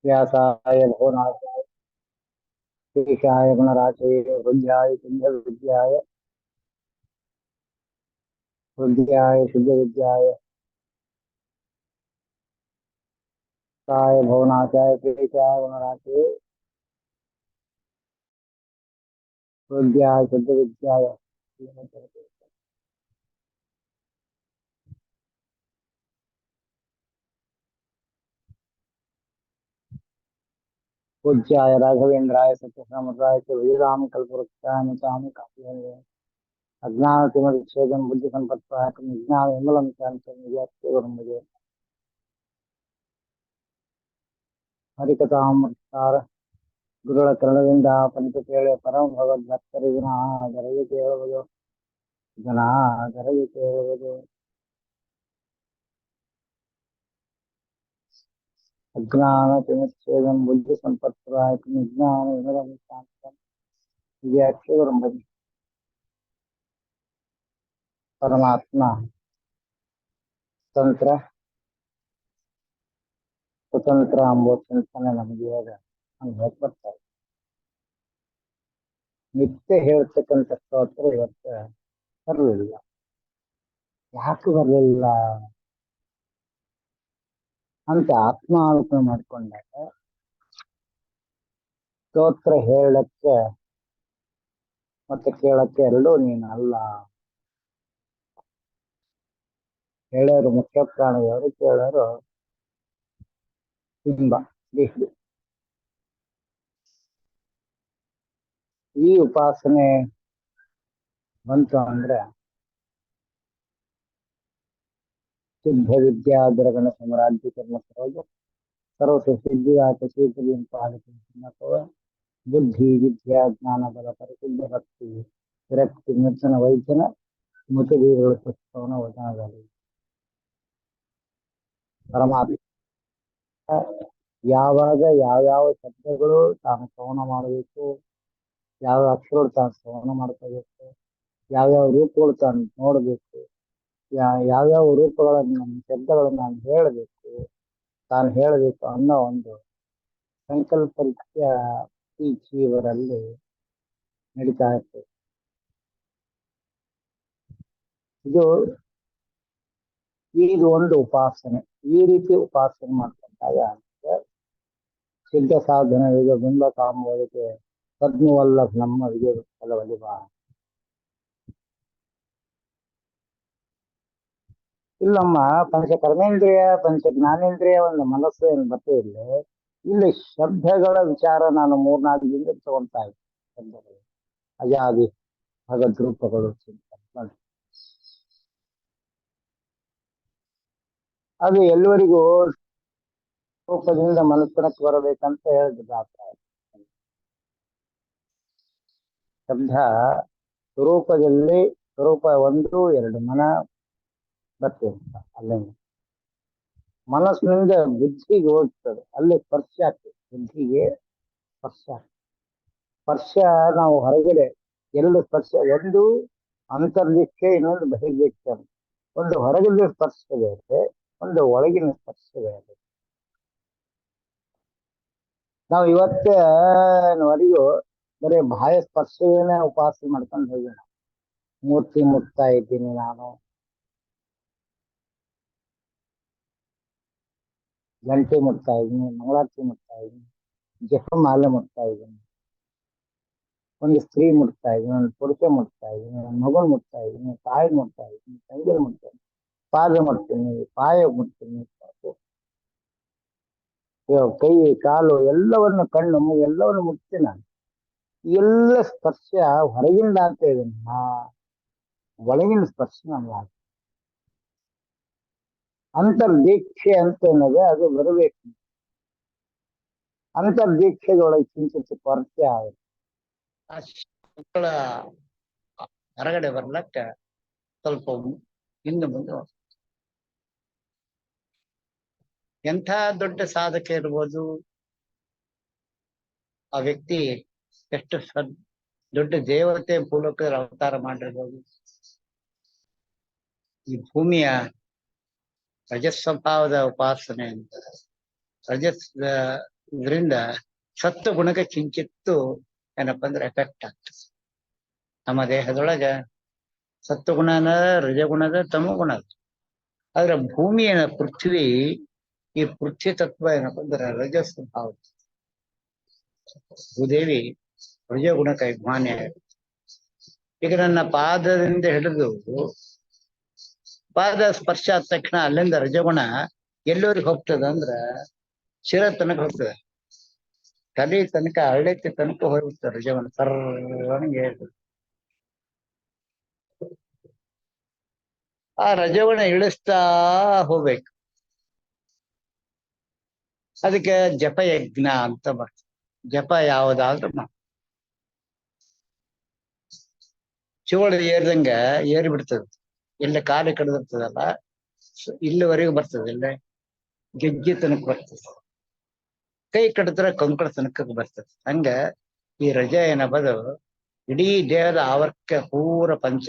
व्यासाय भुवनाशाय शेषाय गुणराशये हृद्याय शुद्ध विद्याय साय भुवनाशाय शेषाय गुणराशये हृद्याय शुद्ध विद्याय पूज्याय राघवेन्द्राय सत्यसमद्राय च वीराम कल्पवृक्षाय नमामि कामधेनवे अज्ञानतिमिरच्छेदं बुद्धिसम्पत्प्रदायकं विज्ञानविमलं शान्तिं मुझे हरिकथामृतसार ಗುರುಗಳ ಕರುಣದಿಂದ ಪಂಚಕೇಳಿ ಪರಮ ಭಗವದ್ಭಕ್ತರಿಗೆ ದರಗೆ ಕೇಳುವುದು ಜನ ದರಗೆ ಕೇಳುವುದು ಅಜ್ಞಾನ ತಿಮಿಚ್ಛೇದಂ ಬುದ್ಧಿ ಸಂಪತ್ಪ್ರದಾಯಕಂ ವಿಜ್ಞಾನ ವಿಮಲಂ ಶಾಂತಂ ಹೀಗೆ ಅಕ್ಷರಂ ಪರಮಾತ್ಮ ತಂತ್ರ ಸ್ವತಂತ್ರ ಎಂಬ ಚಿಂತನೆ ನಮಗೆ ಇವಾಗ ಅನುಭವಕ್ಕೆ ಬರ್ತಾರೆ. ನಿತ್ಯ ಹೇಳ್ತಕ್ಕಂಥ ಸ್ತೋತ್ರ ಇವತ್ತು ಬರಲಿಲ್ಲ. ಯಾಕೆ ಬರಲಿಲ್ಲ ಅಂತ ಆತ್ಮಾವಲೋಕನ ಮಾಡಿಕೊಂಡಾಗ ಸ್ತೋತ್ರ ಹೇಳಕ್ಕೆ ಮತ್ತೆ ಕೇಳಕ್ಕೆ ಎರಡೂ ನೀನಲ್ಲ. ಹೇಳೋರು ಮುಖ್ಯ ಪ್ರಾಣಿಯವರು, ಕೇಳೋರು ಬಿಂಬ ದೇಹಿ. ಈ ಉಪಾಸನೆ ಬಂತು ಅಂದ್ರೆ ಸಿದ್ಧ ವಿದ್ಯಾಧರಗಣ ಸಾಮ್ರಾಜ್ಯ ಕರ್ಮ ಸರೋಜ ಸರ್ವ ಸಿದ್ಧಿಯಾಚೀಕರಿಂ ಪಾಲಕ ಬುದ್ಧಿ ವಿದ್ಯಾ ಜ್ಞಾನ ಬಲ ಪರಿಶುದ್ಧ ಭಕ್ತಿ ವಿರಕ್ತಿ ನಿರ್ಜನ ವೈದ್ಯನ ಮುತುದೀರುಗಳ ಪುಸ್ತಕವನ್ನು ವಚನದಲ್ಲಿ ಪರಮಾತ್ಮ ಯಾವಾಗ ಯಾವ್ಯಾವ ಶಬ್ದಗಳು ತಾನು ಶ್ರವಣ ಮಾಡಬೇಕು, ಯಾವ ಅಕ್ಷರಗಳು ತಾನು ಶ್ರವಣ ಮಾಡ್ಕೋಬೇಕು, ಯಾವ್ಯಾವ ರೂಪಗಳು ತಾನು ನೋಡಬೇಕು, ಯಾವ್ಯಾವ ರೂಪಗಳನ್ನು ಶಬ್ದಗಳನ್ನು ನಾನು ಹೇಳಬೇಕು, ತಾನು ಹೇಳಬೇಕು ಅನ್ನೋ ಒಂದು ಸಂಕಲ್ಪ ಈ ಜೀವರಲ್ಲಿ ನಡೀತಾ ಇರ್ತದೆ. ಇದು ಒಂದು ಉಪಾಸನೆ. ಈ ರೀತಿ ಉಪಾಸನೆ ಮಾಡ್ಕೊಂಡಾಗ ಸಿದ್ಧ ಸಾಧನ ಈಗ ಬಿಂಬ ಕಾಮಗಳಿಗೆ ಪದ್ಮವಲ್ಲ ನಮ್ಮ ವಿಜಯ ಫಲವಲ್ಲಿ ಬಾ. ಇಲ್ಲಮ್ಮ ಪಂಚ ಕರ್ಮೇಂದ್ರಿಯ ಪಂಚ ಜ್ಞಾನೇಂದ್ರಿಯ ಒಂದು ಮನಸ್ಸು ಏನು ಬರ್ತೇ ಇಲ್ಲ. ಇಲ್ಲಿ ಶಬ್ದಗಳ ವಿಚಾರ ನಾನು 3-4 ದಿನದಿಂದ ತಗೊಳ್ತಾ ಇದ್ದೆ. ಶಬ್ದಗಳು ಅಜಾದಿ ಭಗದ್ರೂಪಗಳು ಅದು ಎಲ್ಲರಿಗೂ ರೂಪದಿಂದ ಮನಸ್ಸಿನಕ್ಕೆ ಬರಬೇಕಂತ ಹೇಳಿದ್ರು. ಶಬ್ದ ಸ್ವರೂಪದಲ್ಲಿ ಸ್ವರೂಪ 1-2 ಮನ ಬರ್ತದೆ. ಅಲ್ಲೇ ಮನಸ್ಸಿನಿಂದ ಬುದ್ಧಿಗೆ ಹೋಗ್ತದೆ, ಅಲ್ಲಿ ಸ್ಪರ್ಶ ಆಗ್ತದೆ. ಬುದ್ಧಿಗೆ ಸ್ಪರ್ಶ ಸ್ಪರ್ಶ ನಾವು ಹೊರಗಡೆ 2 ಸ್ಪರ್ಶ, ಒಂದು ಅಂತರ್ದೀಕ್ಷೆ, ಇನ್ನೊಂದು ಬಹಿರ್ದೀಕ್ಷೆ. ಒಂದು ಹೊರಗಿನ ಸ್ಪರ್ಶ ಬೇರೆ, ಒಂದು ಒಳಗಿನ ಸ್ಪರ್ಶ ಬೇರೆ. ನಾವು ಇವತ್ತಿನವರೆಗೂ ಬರೀ ಬಾಹ್ಯ ಸ್ಪರ್ಶವೇನೆ ಉಪಾಸನೆ ಮಾಡ್ಕೊಂಡು ಹೋಗೋಣ. ಮೂರ್ತಿ ಮುಟ್ತಾ ಇದ್ದೀನಿ ನಾನು, ಗಂಟೆ ಮುಟ್ತಾ ಇದ್ದೀನಿ, ಮಂಗಳಾರತಿ ಮುಟ್ತಾ ಇದ್ದೀನಿ, ಜಪಮಾಲೆ ಮುಟ್ತಾ ಇದ್ದೀನಿ, ಒಂದು ಸ್ತ್ರೀ ಮುಟ್ತಾ ಇದ್ದೀನಿ, ಒಂದು ಪುರುಷ ಮುಟ್ತಾ ಇದ್ದೀನಿ, ಒಂದು ಮಗನ್ ಮುಟ್ತಾ ಇದ್ದೀನಿ, ತಾಯಿ ಮುಟ್ತಾ ಇದ್ದೀನಿ, ತಂಗಿ ಮುಟ್ತಾ ಇದ್ದೀನಿ, ಪಾದ ಮುಟ್ತೀನಿ, ಪಾಯ ಮುಟ್ತೀನಿ, ಕೈ ಕಾಲು ಎಲ್ಲವನ್ನು, ಕಣ್ಣು ಮೂಗು ಎಲ್ಲವನ್ನು ಮುಟ್ತೀನಿ ನಾನು. ಎಲ್ಲ ಸ್ಪರ್ಶ ಹೊರಗಿಂದ ಆಗ್ತಾ ಇದೆ, ಒಳಗಿನ ಸ್ಪರ್ಶ ನಮ್ಗೆ. ಅಂತರ್ದೀಕ್ಷೆ ಅಂತ ಅನ್ನೋದು ಅದು ಬರಬೇಕು. ಅಂತರ್ದೀಕ್ಷೆದೊಳಗೆ ಕಿಂಚಿತ್ ಪರಿಚಯ ಆಗುತ್ತೆ. ಹೊರಗಡೆ ಬರ್ಲಕ್ಕ ಸ್ವಲ್ಪ ಹಿಂದೆ ಮುಂದೆ. ಎಂಥ ದೊಡ್ಡ ಸಾಧಕ ಇರ್ಬೋದು, ಆ ವ್ಯಕ್ತಿ ಎಷ್ಟು ದೊಡ್ಡ ದೇವತೆ ಮೂಲಕ ಅವತಾರ ಮಾಡಿರ್ಬೋದು, ಈ ಭೂಮಿಯ ರಜಸ್ವಭಾವದ ಉಪಾಸನೆ ಅಂತ, ಇದರಿಂದ ಸತ್ವ ಗುಣಕ್ಕೆ ಕಿಂಚಿತ್ತು ಏನಪ್ಪಾ ಅಂದ್ರೆ ಎಫೆಕ್ಟ್ ಆಗ್ತದೆ. ನಮ್ಮ ದೇಹದೊಳಗೆ ಸತ್ವಗುಣನ, ರಜಗುಣದ, ತಮಗುಣದ. ಆದ್ರೆ ಭೂಮಿಯ ಪೃಥ್ವಿ, ಈ ಪೃಥ್ವಿ ತತ್ವ ಏನಪ್ಪ ಅಂದ್ರೆ ರಜ ಸ್ವಭಾವ. ಭೂದೇವಿ ರಜಗುಣಕ್ಕೆ ಅಭಿಮಾನಿ. ಈಗ ನನ್ನ ಪಾದದಿಂದ ಹಿಡಿದು ಪಾದ ಸ್ಪರ್ಶ ಆದ ತಕ್ಷಣ ಅಲ್ಲಿಂದ ರಜಗುಣ ಎಲ್ಲರಿಗೆ ಹೋಗ್ತದ ಅಂದ್ರ ಶಿರ ತನಕ ಹೋಗ್ತದೆ, ತಲೆ ತನಕ, ಹಳ್ಳೆತ್ತಿ ತನಕ ಹೋಗ್ಬಿಡ್ತದೆ ರಜಗುಣ ಸರ್ವನಿಗೆ ಹೇಳ್ತದೆ. ಆ ರಜಗುಣ ಇಳಿಸ್ತಾ ಹೋಗ್ಬೇಕು. ಅದಕ್ಕೆ ಜಪಯಜ್ಞ ಅಂತ ಬರ್ತದೆ. ಜಪ ಯಾವುದಾದ್ರೂ ಚೋಳ ಏರ್ದಂಗ ಏರಿ ಬಿಡ್ತದೆ. ಎಲ್ಲ ಕಾಲು ಕಡ್ದಿರ್ತದಲ್ಲ, ಇಲ್ಲಿವರೆಗೂ ಬರ್ತದೆ, ಇಲ್ಲ ಗೆಜ್ಜೆ ತನಕ ಬರ್ತದೆ. ಕೈ ಕಡಿದ್ರೆ ಕಂಕಳ ತನಕ ಬರ್ತದೆ. ಹಂಗ ಈ ರಜೆ ಏನಬದು ಇಡೀ ದೇಹದ ಆವರ್ಕ ಪೂರ ಪಂಚ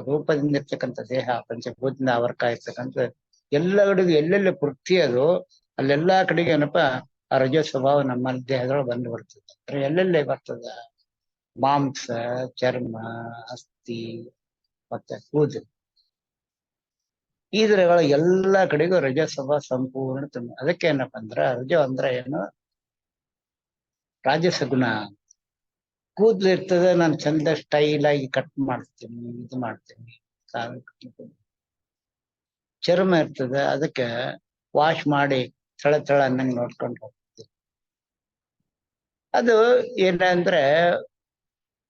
ರೂಪದಿಂದ ಇರ್ತಕ್ಕಂಥ ದೇಹ, ಪಂಚಭೂತದಿಂದ ಆವರ್ಕ ಇರ್ತಕ್ಕಂಥ ಎಲ್ಲ ಕಡೆಗೂ ಎಲ್ಲೆಲ್ಲಿ ಪೃಥ್ವಿ ಅದು ಅಲ್ಲೆಲ್ಲಾ ಕಡೆಗೆ ಏನಪ್ಪಾ ಆ ರಜೋ ಸ್ವಭಾವ ನಮ್ಮ ದೇಹದೊಳಗೆ ಬಂದು ಬರ್ತದೆ. ಎಲ್ಲೆಲ್ಲೇ ಬರ್ತದ? ಮಾಂಸ, ಚರ್ಮ, ಅಸ್ಥಿ ಮತ್ತೆ ಕೂದಲು, ಇದ್ರಗಳ ಎಲ್ಲಾ ಕಡೆಗೂ ರಜೋ ಸ್ವಭಾವ ಸಂಪೂರ್ಣ ತುಂಬ. ಅದಕ್ಕೆ ಏನಪ್ಪಾ ಅಂದ್ರ ರಜೋ ಅಂದ್ರೆ ಏನು? ರಾಜಸ ಗುಣ. ಕೂದ್ಲು ಇರ್ತದೆ, ನಾನು ಚಂದ ಸ್ಟೈಲ್ ಆಗಿ ಕಟ್ ಮಾಡ್ತೀನಿ, ಇದು ಮಾಡ್ತೀನಿ. ಚರ್ಮ ಇರ್ತದೆ, ಅದಕ್ಕೆ ವಾಶ್ ಮಾಡಿ ತಳ ತಳ ಅನ್ನಂಗೆ ನೋಡ್ಕೊಂಡು ಹೋಗ್ತೀನಿ. ಅದು ಏನಂದ್ರೆ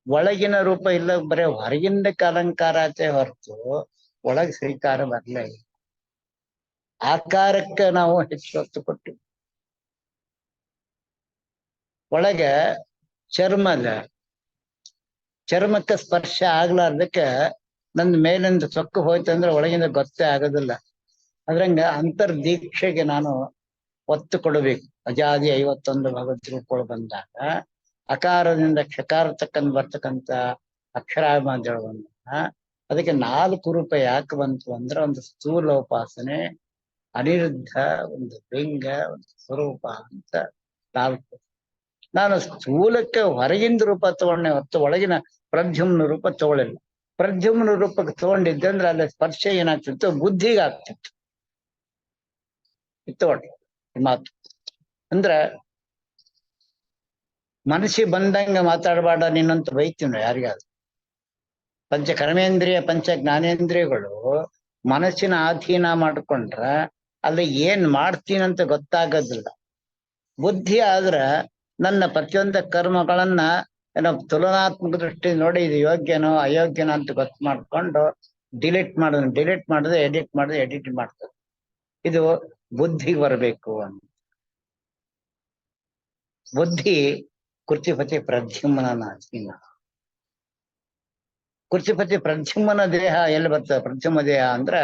ಒಳಗಿನ ರೂಪ ಇಲ್ಲ, ಬರೀ ಹೊರಗಿಂದಕ್ಕೆ ಅಲಂಕಾರ ಆಚೆ ಹೊರತು ಒಳಗೆ ಶ್ರೀಕಾರ ಬರಲೇ ಇಲ್ಲ. ಆಕಾರಕ್ಕೆ ನಾವು ಹೆಚ್ಚು ಹೊತ್ತು ಕೊಟ್ಟು ಒಳಗೆ ಚರ್ಮದ ಚರ್ಮಕ್ಕೆ ಸ್ಪರ್ಶ ಆಗ್ಲಾರ್ದಕ್ಕೆ ನಂದು ಮೇಲಿಂದ ಸೊಕ್ಕು ಹೋಯ್ತಂದ್ರೆ ಒಳಗಿಂದ ಗೊತ್ತೇ ಆಗೋದಿಲ್ಲ. ಅದ್ರಂಗ ಅಂತರ್ದೀಕ್ಷೆಗೆ ನಾನು ಒತ್ತು ಕೊಡಬೇಕು. ಅಜಾದಿ 51 ಭಗವದ್ ರೂಪಗಳು ಬಂದಾಗ ಅಕಾರದಿಂದ ಕ್ಷಕಾರ ತಕ್ಕಂತ ಬರ್ತಕ್ಕಂಥ ಅಕ್ಷರಾಭಿಮಾನಗಳನ್ನ, ಅದಕ್ಕೆ 4 ರೂಪ ಯಾಕೆ ಬಂತು ಅಂದ್ರೆ ಒಂದು ಸ್ಥೂಲ ಉಪಾಸನೆ, ಅನಿರುದ್ಧ, ಒಂದು ಲಿಂಗ, ಒಂದು ಸ್ವರೂಪ ಅಂತ 4. ನಾನು ಸ್ಥೂಲಕ್ಕೆ ಹೊರಗಿಂದ ರೂಪ ತಗೊಂಡೆ ಹೊತ್ತು ಒಳಗಿನ ಪ್ರದ್ಯುಮ್ನ ರೂಪ ತಗೊಳ್ಳಿಲ್ಲ. ಪ್ರದ್ಯುಮ್ನ ರೂಪಕ್ಕೆ ತಗೊಂಡಿದ್ದೆ ಅಂದ್ರೆ ಅಲ್ಲಿ ಸ್ಪರ್ಶ ಏನಾಗ್ತಿತ್ತು? ಬುದ್ಧಿಗೆ ಆಗ್ತಿತ್ತು. ತಗೊಳ್ಳಿ ಮಾತು ಅಂದ್ರ ಮನಸ್ಸಿಗೆ ಬಂದಂಗ ಮಾತಾಡಬೇಡ ನೀನಂತ ಬೈತೀವಿ ಯಾರಿಗಾದ್ರು. ಪಂಚ ಕರ್ಮೇಂದ್ರಿಯ, ಪಂಚ ಜ್ಞಾನೇಂದ್ರಿಯಗಳು ಮನಸ್ಸಿನ ಆಧೀನ ಮಾಡ್ಕೊಂಡ್ರ ಅಲ್ಲಿ ಏನ್ ಮಾಡ್ತೀನಂತ ಗೊತ್ತಾಗೋದಿಲ್ಲ. ಬುದ್ಧಿ ಆದ್ರ ನನ್ನ ಪ್ರತಿಯೊಂದು ಕರ್ಮಗಳನ್ನ ಏನೋ ತುಲನಾತ್ಮಕ ದೃಷ್ಟಿ ನೋಡಿ ಇದು ಯೋಗ್ಯನೋ ಅಯೋಗ್ಯನೋ ಅಂತ ಗೊತ್ತು ಮಾಡ್ಕೊಂಡು ಡಿಲೀಟ್ ಮಾಡಿದ್ರೆ ಎಡಿಟ್ ಮಾಡ್ತದೆ. ಇದು ಬುದ್ಧಿಗೆ ಬರಬೇಕು ಅಂತ. ಬುದ್ಧಿ ಕುರ್ಚಿಪತಿ ಪ್ರದ್ಯುಮ್ನ ಚಿನ್ನ. ಕುರ್ಚಿಪತಿ ಪ್ರದ್ಯುಮ್ನ ದೇಹ ಎಲ್ಲಿ ಬರ್ತದೆ? ಪ್ರದ್ಯುಮ್ನ ದೇಹ ಅಂದ್ರ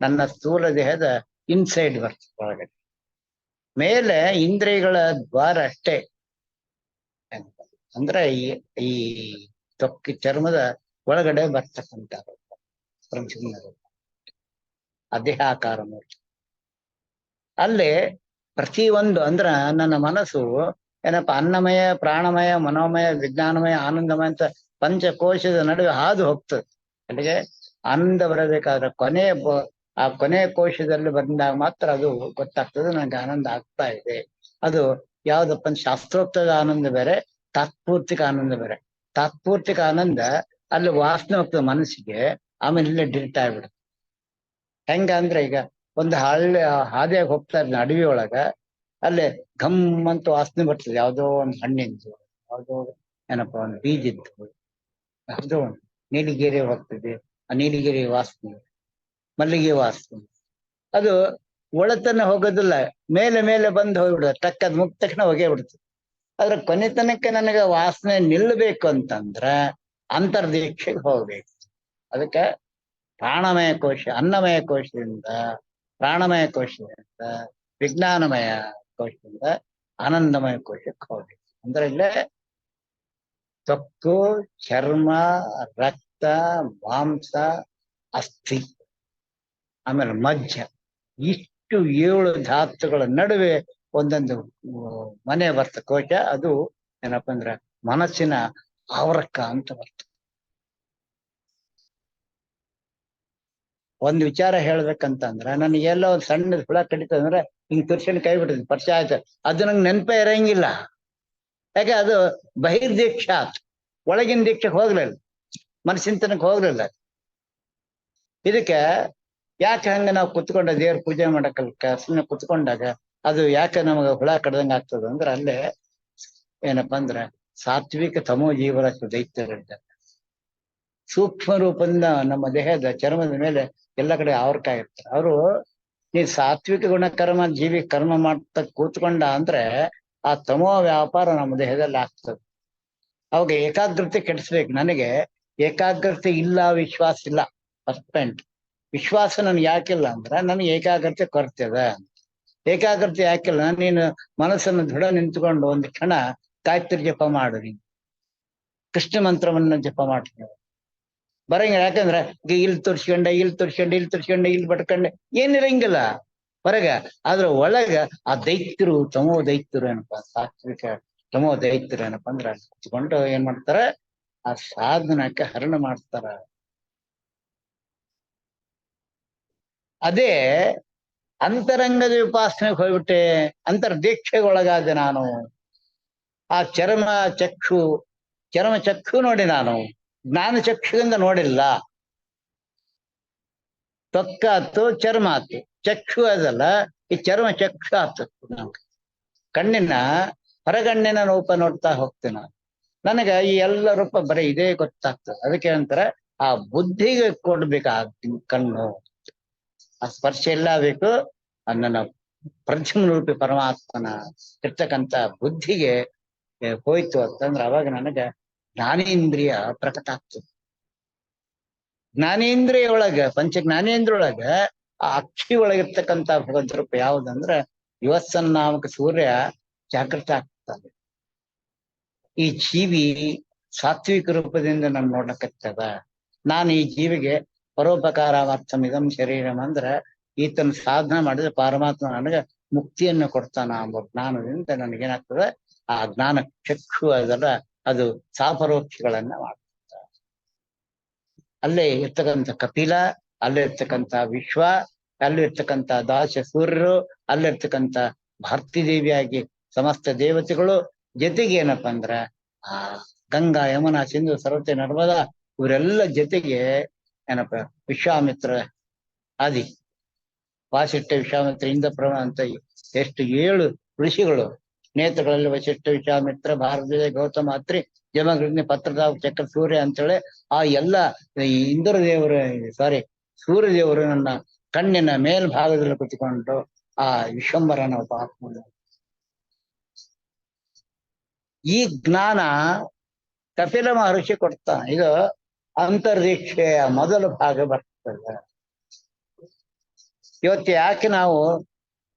ನನ್ನ ಸ್ಥೂಲ ದೇಹದ ಇನ್ಸೈಡ್ ಬರ್ತದೆ, ಒಳಗಡೆ. ಮೇಲೆ ಇಂದ್ರಿಯಗಳ ದ್ವಾರ ಅಷ್ಟೇ, ಅಂದ್ರೆ ಈ ತೊಕ್ಕಿ ಚರ್ಮದ ಒಳಗಡೆ ಬರ್ತಕ್ಕಂಥ ಪ್ರದ್ಯುಮ್ನ ಅದೇಹಾಕಾರ ಮೂರ್ತಿ. ಅಲ್ಲಿ ಪ್ರತಿಯೊಂದು ಅಂದ್ರ ನನ್ನ ಮನಸ್ಸು ಏನಪ್ಪ ಅನ್ನಮಯ, ಪ್ರಾಣಮಯ, ಮನೋಮಯ, ವಿಜ್ಞಾನಮಯ, ಆನಂದಮಯ ಅಂತ ಪಂಚಕೋಶದ ನಡುವೆ ಹಾದು ಹೋಗ್ತದೆ. ಅಲ್ಲಿಗೆ ಆನಂದ ಬರಬೇಕಾದ್ರೆ ಆ ಕೊನೆಯ ಕೋಶದಲ್ಲಿ ಬಂದಾಗ ಮಾತ್ರ ಅದು ಗೊತ್ತಾಗ್ತದೆ, ನನಗೆ ಆನಂದ ಆಗ್ತಾ ಇದೆ. ಅದು ಯಾವ್ದಪ್ಪ ಶಾಸ್ತ್ರೋಕ್ತದ ಆನಂದ ಬೇರೆ, ತಾತ್ಪೂರ್ತಿಕ ಆನಂದ ಬೇರೆ. ತಾತ್ಪೂರ್ತಿಕ ಆನಂದ ಅಲ್ಲಿ ವಾಸನೆ ಹೋಗ್ತದೆ ಮನಸ್ಸಿಗೆ, ಆಮೇಲೆ ಇಲ್ಲೇ ಡಿಲೀಟ್ ಆಗ್ಬಿಡುತ್ತೆ. ಹೆಂಗ ಅಂದ್ರೆ ಈಗ ಒಂದು ಹಾದಿಯಾಗಿ ಹೋಗ್ತಾ ಇದ್ನ ಅಡವಿ ಒಳಗ, ಅಲ್ಲೇ ಘಮ್ ಅಂತ ವಾಸನೆ ಬರ್ತದೆ, ಯಾವುದೋ ಒಂದು ಹಣ್ಣಿಂದು, ಯಾವುದೋ ಏನಪ್ಪ ಒಂದು ಬೀಜದ್ದು, ಯಾವುದೋ ಒಂದು ನೀಲಿಗಿರಿ ಹೋಗ್ತದೆ. ಆ ನೀಲಿಗಿರಿ ವಾಸನೆ, ಮಲ್ಲಿಗೆ ವಾಸನೆ, ಅದು ಒಳತನ ಹೋಗೋದಿಲ್ಲ, ಮೇಲೆ ಮೇಲೆ ಬಂದು ಹೋಗ್ಬಿಡುತ್ತೆ. ಟಕ್ಕದ್ ಮುಗಿದ ತಕ್ಷಣ ಹೋಗೇ ಬಿಡ್ತದೆ. ಆದ್ರೆ ಕೊನೆತನಕ್ಕೆ ನನಗೆ ವಾಸನೆ ನಿಲ್ಲಬೇಕು ಅಂತಂದ್ರ ಅಂತರ್ದೀಕ್ಷೆಗೆ ಹೋಗ್ಬೇಕು. ಅದಕ್ಕೆ ಪ್ರಾಣಮಯ ಕೋಶ, ಅನ್ನಮಯ ಕೋಶದಿಂದ, ಪ್ರಾಣಮಯ ಕೋಶದಿಂದ, ವಿಜ್ಞಾನಮಯ ಕೋಶದಿಂದ ಆನಂದಮಯ ಕೋಶಕ್ಕೆ ಹೋಗ್ಬೇಕು. ಅಂದ್ರೆ ಇಲ್ಲೇ ತ್ವಕ್ಕು, ಚರ್ಮ, ರಕ್ತ, ಮಾಂಸ, ಅಸ್ಥಿ, ಆಮೇಲೆ ಮಜ್ಜ, ಇಷ್ಟು 7 ಧಾತುಗಳ ನಡುವೆ ಒಂದೊಂದು ಮನೆ ಬರ್ತ ಕೋಶ. ಅದು ಏನಪ್ಪಾ ಅಂದ್ರ ಮನಸ್ಸಿನ ಆವರಕ್ಕ ಅಂತ ಬರ್ತ. ಒಂದ್ ವಿಚಾರ ಹೇಳ್ಬೇಕಂತಂದ್ರ ನನಗೆಲ್ಲ ಒಂದ್ ಸಣ್ಣ ಹುಳ ಕಡಿತಂದ್ರೆ ಹಿಂಗ್ ತುರ್ಷನ್ ಕೈ ಬಿಟ್ಟಿದ್ ಪರಿಚಯ ಆಯ್ತು, ಅದು ನಂಗೆ ನೆನಪೇ ಇರಂಗಿಲ್ಲ. ಯಾಕೆ ಅದು ಬಹಿರ್ದೀಕ್ಷ ಆತು, ಒಳಗಿನ ದೀಕ್ಷೆಗೆ ಹೋಗ್ಲಿಲ್ಲ, ಮನಸ್ಸಿಂತನಕ್ಕೆ ಹೋಗ್ಲಿಲ್ಲ. ಇದಕ್ಕೆ ಯಾಕೆ ಹಂಗ ನಾವು ಕುತ್ಕೊಂಡ ದೇವ್ರ ಪೂಜೆ ಮಾಡಕಲ್ಕ ಸುಮ್ಮನೆ ಕುತ್ಕೊಂಡಾಗ ಅದು ಯಾಕೆ ನಮಗ ಹುಳ ಕಡ್ದಂಗ ಆಗ್ತದ ಅಂದ್ರೆ ಅಲ್ಲೇ ಏನಪ್ಪಾ ಅಂದ್ರ ಸಾತ್ವಿಕ ತಮೋ ಜೀವರ ದೈತ್ಯರಿದ್ದಾರೆ. ಸೂಕ್ಷ್ಮ ರೂಪದಿಂದ ನಮ್ಮ ದೇಹದ ಚರ್ಮದ ಮೇಲೆ ಎಲ್ಲ ಕಡೆ ಆವರ್ಕ ಇರ್ತಾರೆ. ಅವರು ಈ ಸಾತ್ವಿಕ ಗುಣಕರ್ಮ ಜೀವಿ ಕರ್ಮ ಮಾಡ್ತಾ ಕೂತ್ಕೊಂಡ ಅಂದ್ರೆ ಆ ತಮೋ ವ್ಯಾಪಾರ ನಮ್ಮ ದೇಹದಲ್ಲಿ ಆಗ್ತದೆ. ಅವಾಗ ಏಕಾಗ್ರತೆ ಕೆಡಿಸ್ಬೇಕು. ನನಗೆ ಏಕಾಗ್ರತೆ ಇಲ್ಲ, ವಿಶ್ವಾಸ ಇಲ್ಲ. First point. ವಿಶ್ವಾಸ ನನ್ಗೆ ಯಾಕಿಲ್ಲ ಅಂದ್ರೆ ನನಗೆ ಏಕಾಗ್ರತೆ ಕೊರತೆದ. ಏಕಾಗ್ರತೆ ಯಾಕಿಲ್ಲ, ನೀನು ಮನಸ್ಸನ್ನು ದೃಢ ನಿಂತ್ಕೊಂಡು ಒಂದು ಕ್ಷಣ ಗಾಯತ್ರಿ ಜಪ ಮಾಡು, ನೀನು ಕೃಷ್ಣ ಮಂತ್ರವನ್ನ ಜಪ ಮಾಡ್ತೀನಿ ಬರಂಗಿಲ್ಲ. ಯಾಕಂದ್ರೆ ಇಲ್ಲಿ ತೋರ್ಸ್ಕೊಂಡೆ ಇಲ್ಲಿ ಬಡ್ಕೊಂಡೆ ಏನಿರಂಗಿಲ್ಲ ಹೊರಗ. ಆದ್ರ ಒಳಗ ಆ ದೈತ್ಯರು, ತಮೋ ದೈತ್ಯರು ಏನಪ್ಪಾ, ಸಾತ್ವಿಕ ತಮೋ ದೈತ್ಯರು ಏನಪ್ಪಾ ಅಂದ್ರೆ ಕುತ್ಕೊಂಡು ಏನ್ ಮಾಡ್ತಾರ, ಆ ಸಾಧನಕ್ಕೆ ಹರಣ ಮಾಡ್ತಾರ. ಅದೇ ಅಂತರಂಗದ ಉಪಾಸನೆಗೆ ಹೋಗ್ಬಿಟ್ಟೆ, ಅಂತರ್ದೀಕ್ಷೆಗೆ ಒಳಗಾದೆ ನಾನು. ಆ ಚರ್ಮ ಚಕ್ಷು ನೋಡಿ ನಾನು ಜ್ಞಾನ ಚಕ್ಷುವಿಂದ ನೋಡಿಲ್ಲ. ತೊಕ್ಕ ಆತು, ಚರ್ಮ ಆತು, ಚಕ್ಷು ಅದಲ್ಲ, ಈ ಚರ್ಮ ಚಕ್ಷು ಆತು. ಕಣ್ಣಿನ ಹೊರಗಣ್ಣಿನ ರೂಪ ನೋಡ್ತಾ ಹೋಗ್ತೇನೆ ನನಗ ಈ ಎಲ್ಲ ರೂಪ ಬರೀ ಇದೇ ಗೊತ್ತಾಗ್ತದೆ. ಅದಕ್ಕೆ ಅಂತಾರೆ ಆ ಬುದ್ಧಿಗೆ ಕೊಡ್ಬೇಕು ಆ ಕಣ್ಣು, ಆ ಸ್ಪರ್ಶ ಎಲ್ಲ ಬೇಕು. ನನ್ನ ಪ್ರಜ್ಞ ರೂಪಿ ಪರಮಾತ್ಮನ ಇರ್ತಕ್ಕಂಥ ಬುದ್ಧಿಗೆ ಹೋಯ್ತು ಅಂತಂದ್ರೆ ಅವಾಗ ನನಗೆ ಜ್ಞಾನೇಂದ್ರಿಯ ಪ್ರಕಟ ಆಗ್ತದೆ. ಜ್ಞಾನೇಂದ್ರಿಯ ಒಳಗ, ಪಂಚ ಜ್ಞಾನೇಂದ್ರ ಒಳಗ ಆ ಅಕ್ಷಿ ಒಳಗಿರ್ತಕ್ಕಂಥ ಭಗವಂತ ರೂಪ ಯಾವುದಂದ್ರೆ ಯುವತ್ಸನ್ನಾಮಕ ಸೂರ್ಯ ಜಾಗೃತ ಆಗ್ತದೆ. ಈ ಜೀವಿ ಸಾತ್ವಿಕ ರೂಪದಿಂದ ನಾನು ನೋಡ್ಲಕತ್ತದ. ನಾನು ಈ ಜೀವಿಗೆ ಪರೋಪಕಾರಾರ್ಥಂ ಇದಂ ಶರೀರಂ ಅಂದ್ರೆ ಈತನ ಸಾಧನೆ ಮಾಡಿದ್ರೆ ಪರಮಾತ್ಮ ನನಗೆ ಮುಕ್ತಿಯನ್ನು ಕೊಡ್ತಾನ ಎಂಬ ಜ್ಞಾನದಿಂದ ನನಗೇನಾಗ್ತದೆ, ಆ ಜ್ಞಾನ ಚಕ್ಷು ಅದಲ್ಲ, ಅದು ಸಾಪರೋಕ್ಷಗಳನ್ನ ಮಾಡ್ತದೆ. ಅಲ್ಲೇ ಇರ್ತಕ್ಕಂಥ ಕಪಿಲ, ಅಲ್ಲೇ ಇರ್ತಕ್ಕಂಥ ವಿಶ್ವ, ಅಲ್ಲಿರ್ತಕ್ಕಂಥ ದಾಶ ಸೂರ್ಯರು, ಅಲ್ಲಿರ್ತಕ್ಕಂಥ ಭಾರತೀ ದೇವಿಯಾಗಿ ಸಮಸ್ತ ದೇವತೆಗಳು, ಜೊತೆಗೆ ಏನಪ್ಪಾ ಅಂದ್ರ ಆ ಗಂಗಾ, ಯಮುನಾ, ಸಿಂಧು, ಸರಸ್ವತಿ, ನರ್ಮದಾ ಇವರೆಲ್ಲ ಜೊತೆಗೆ ಏನಪ್ಪ ವಿಶ್ವಾಮಿತ್ರ ಆದಿ ವಾಸಿಷ್ಠ, ವಿಶ್ವಾಮಿತ್ರ, ಇಂದ್ರಪ್ರಮ ಅಂತ ಎಷ್ಟು 7 ಋಷಿಗಳು, ನೇತ್ರಗಳಲ್ಲಿ ವಸಿಷ್ಠ, ವಿಶ್ವಾಮಿತ್ರ, ಭಾರತೀಯ, ಗೌತಮ, ಅತ್ರಿ, ಜಮಗ್ನಿ, ಪತ್ರದಾವ, ಚಕ್ರ, ಸೂರ್ಯ ಅಂತೇಳಿ ಆ ಎಲ್ಲ ಇಂದ್ರ ದೇವರು, ಸೂರ್ಯ ದೇವರು ನನ್ನ ಕಣ್ಣಿನ ಮೇಲ್ಭಾಗದಲ್ಲಿ ಕುತ್ಕೊಂಡು ಆ ವಿಶ್ವಂಬರನ ಉಪಾಸನೆ. ಈ ಜ್ಞಾನ ಕಪಿಲ ಮಹರ್ಷಿ ಕೊಡ್ತಾನೆ. ಇದು ಅಂತರ್ದೀಕ್ಷೆಯ ಮೊದಲ ಭಾಗ ಬರ್ತದೆ. ಇವತ್ತು ಯಾಕೆ ನಾವು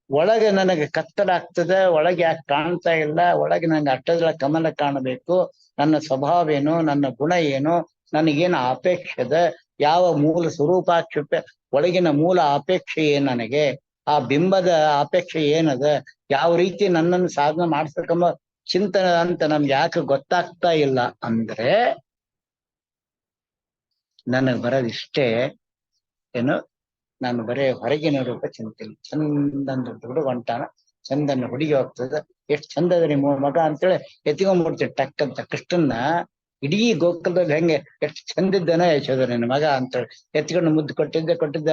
ಒಳಗೆ ನನಗೆ ಕತ್ತಲಾಗ್ತದೆ, ಒಳಗೆ ಯಾಕೆ ಕಾಣ್ತಾ ಇಲ್ಲ, ಒಳಗೆ ನನಗೆ ಅಟ್ಟದ ಕಮಲ ಕಾಣಬೇಕು, ನನ್ನ ಸ್ವಭಾವ ಏನು, ನನ್ನ ಗುಣ ಏನು, ನನಗೇನು ಅಪೇಕ್ಷೆ, ಯಾವ ಮೂಲ ಸ್ವರೂಪಾಕ್ಷೇಪ ಒಳಗಿನ ಮೂಲ ಅಪೇಕ್ಷೆ ಏನ್, ನನಗೆ ಆ ಬಿಂಬದ ಅಪೇಕ್ಷೆ ಏನದ, ಯಾವ ರೀತಿ ನನ್ನನ್ನು ಸಾಧನೆ ಮಾಡಿಸ್ಬೇಕೆಂಬ ಚಿಂತನೆ ಅಂತ ನಮ್ಗೆ ಯಾಕೆ ಗೊತ್ತಾಗ್ತಾ ಇಲ್ಲ ಅಂದ್ರೆ ನನಗೆ ಬರೋದಿಷ್ಟೇ ಏನು, ನಾನು ಬರೇ ಹೊರಗಿನ ರೂಪ ಚಿಂತಿಲ್ಲ. ಚಂದಂದು ಹುಡುಗ ಹೊಂಟಾನ, ಚಂದನ್ನ ಹುಡುಗಿ ಹೋಗ್ತದ, ಎಷ್ಟು ಚಂದದ ನಿಮ್ಮ ಮಗ ಅಂತೇಳಿ ಎತ್ಕೊಂಡ್ಬಿಡ್ತೀವಿ ಟಕ್ ಅಂತ. ಕೃಷ್ಣನ್ನ ಇಡೀ ಗೋಕುಲದಲ್ಲಿ ಹೆಂಗೆ ಎಷ್ಟು ಚಂದಿದ್ದಾನ ಯಶೋಧ ನಿನ್ನ ಮಗ ಅಂತೇಳಿ ಎತ್ಕೊಂಡು ಮುದ್ದು ಕೊಟ್ಟಿದ್ದ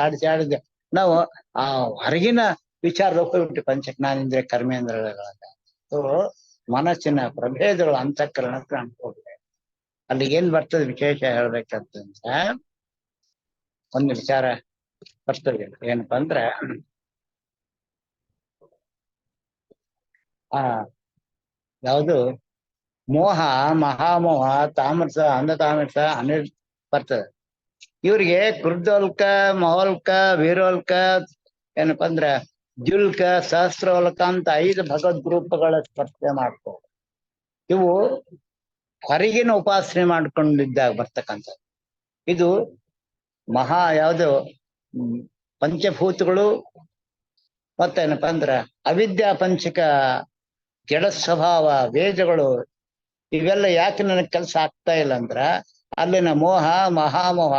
ಆಡಿದ್ದೆ. ನಾವು ಆ ಹೊರಗಿನ ವಿಚಾರ ಹೋಗ್ಬಿಟ್ಟು ಪಂಚಜ್ಞಾನೇಂದ್ರ ಕರ್ಮೇಂದ್ರಗಳಾಗ ಮನಸ್ಸಿನ ಪ್ರಭೇದಗಳು ಅಂತಃಕರಣಕ್ಕೆ ಅನ್ಕೋಗಿದೆ. ಅಲ್ಲಿ ಏನ್ ಬರ್ತದೆ ವಿಶೇಷ ಹೇಳ್ಬೇಕಂತಂದ್ರೆ ಒಂದು ವಿಚಾರ ಬರ್ತದೆ. ಏನಪ್ಪಾ ಅಂದ್ರೆ ಆ ಯಾವುದು ಮೋಹ, ಮಹಾಮೋಹ, ತಾಮಸ, ಅಂಧತಾಮಸ ಬರ್ತದೆ. ಇವ್ರಿಗೆ ಕೃದ್ವಲ್ಕ, ಮಹೋಲ್ಕ, ವೀರೋಲ್ಕ, ಏನಪ್ಪಾ ಅಂದ್ರ ದ್ಯುಲ್ಕ, ಸಹಸ್ರವಲ್ಕ ಅಂತ 5 ಭಗವದ್ ರೂಪಗಳ ಸ್ಪರ್ಶೆ ಮಾಡ್ತಾರೆ. ಇವು ಹೊರಗಿನ ಉಪಾಸನೆ ಮಾಡ್ಕೊಂಡಿದ್ದಾಗ ಬರ್ತಕ್ಕಂಥ. ಇದು ಯಾವುದು ಪಂಚಭೂತಗಳು ಮತ್ತೇನಪ್ಪಾ ಅಂದ್ರ ಅವಿದ್ಯಾ ಪಂಚಕ ಜಡ ಸ್ವಭಾವ ವೇದಗಳು ಇವೆಲ್ಲ ಯಾಕೆ ನನಗೆ ಕೆಲಸ ಆಗ್ತಾ ಇಲ್ಲ ಅಂದ್ರ ಅಲ್ಲಿನ ಮೋಹ ಮಹಾಮೋಹ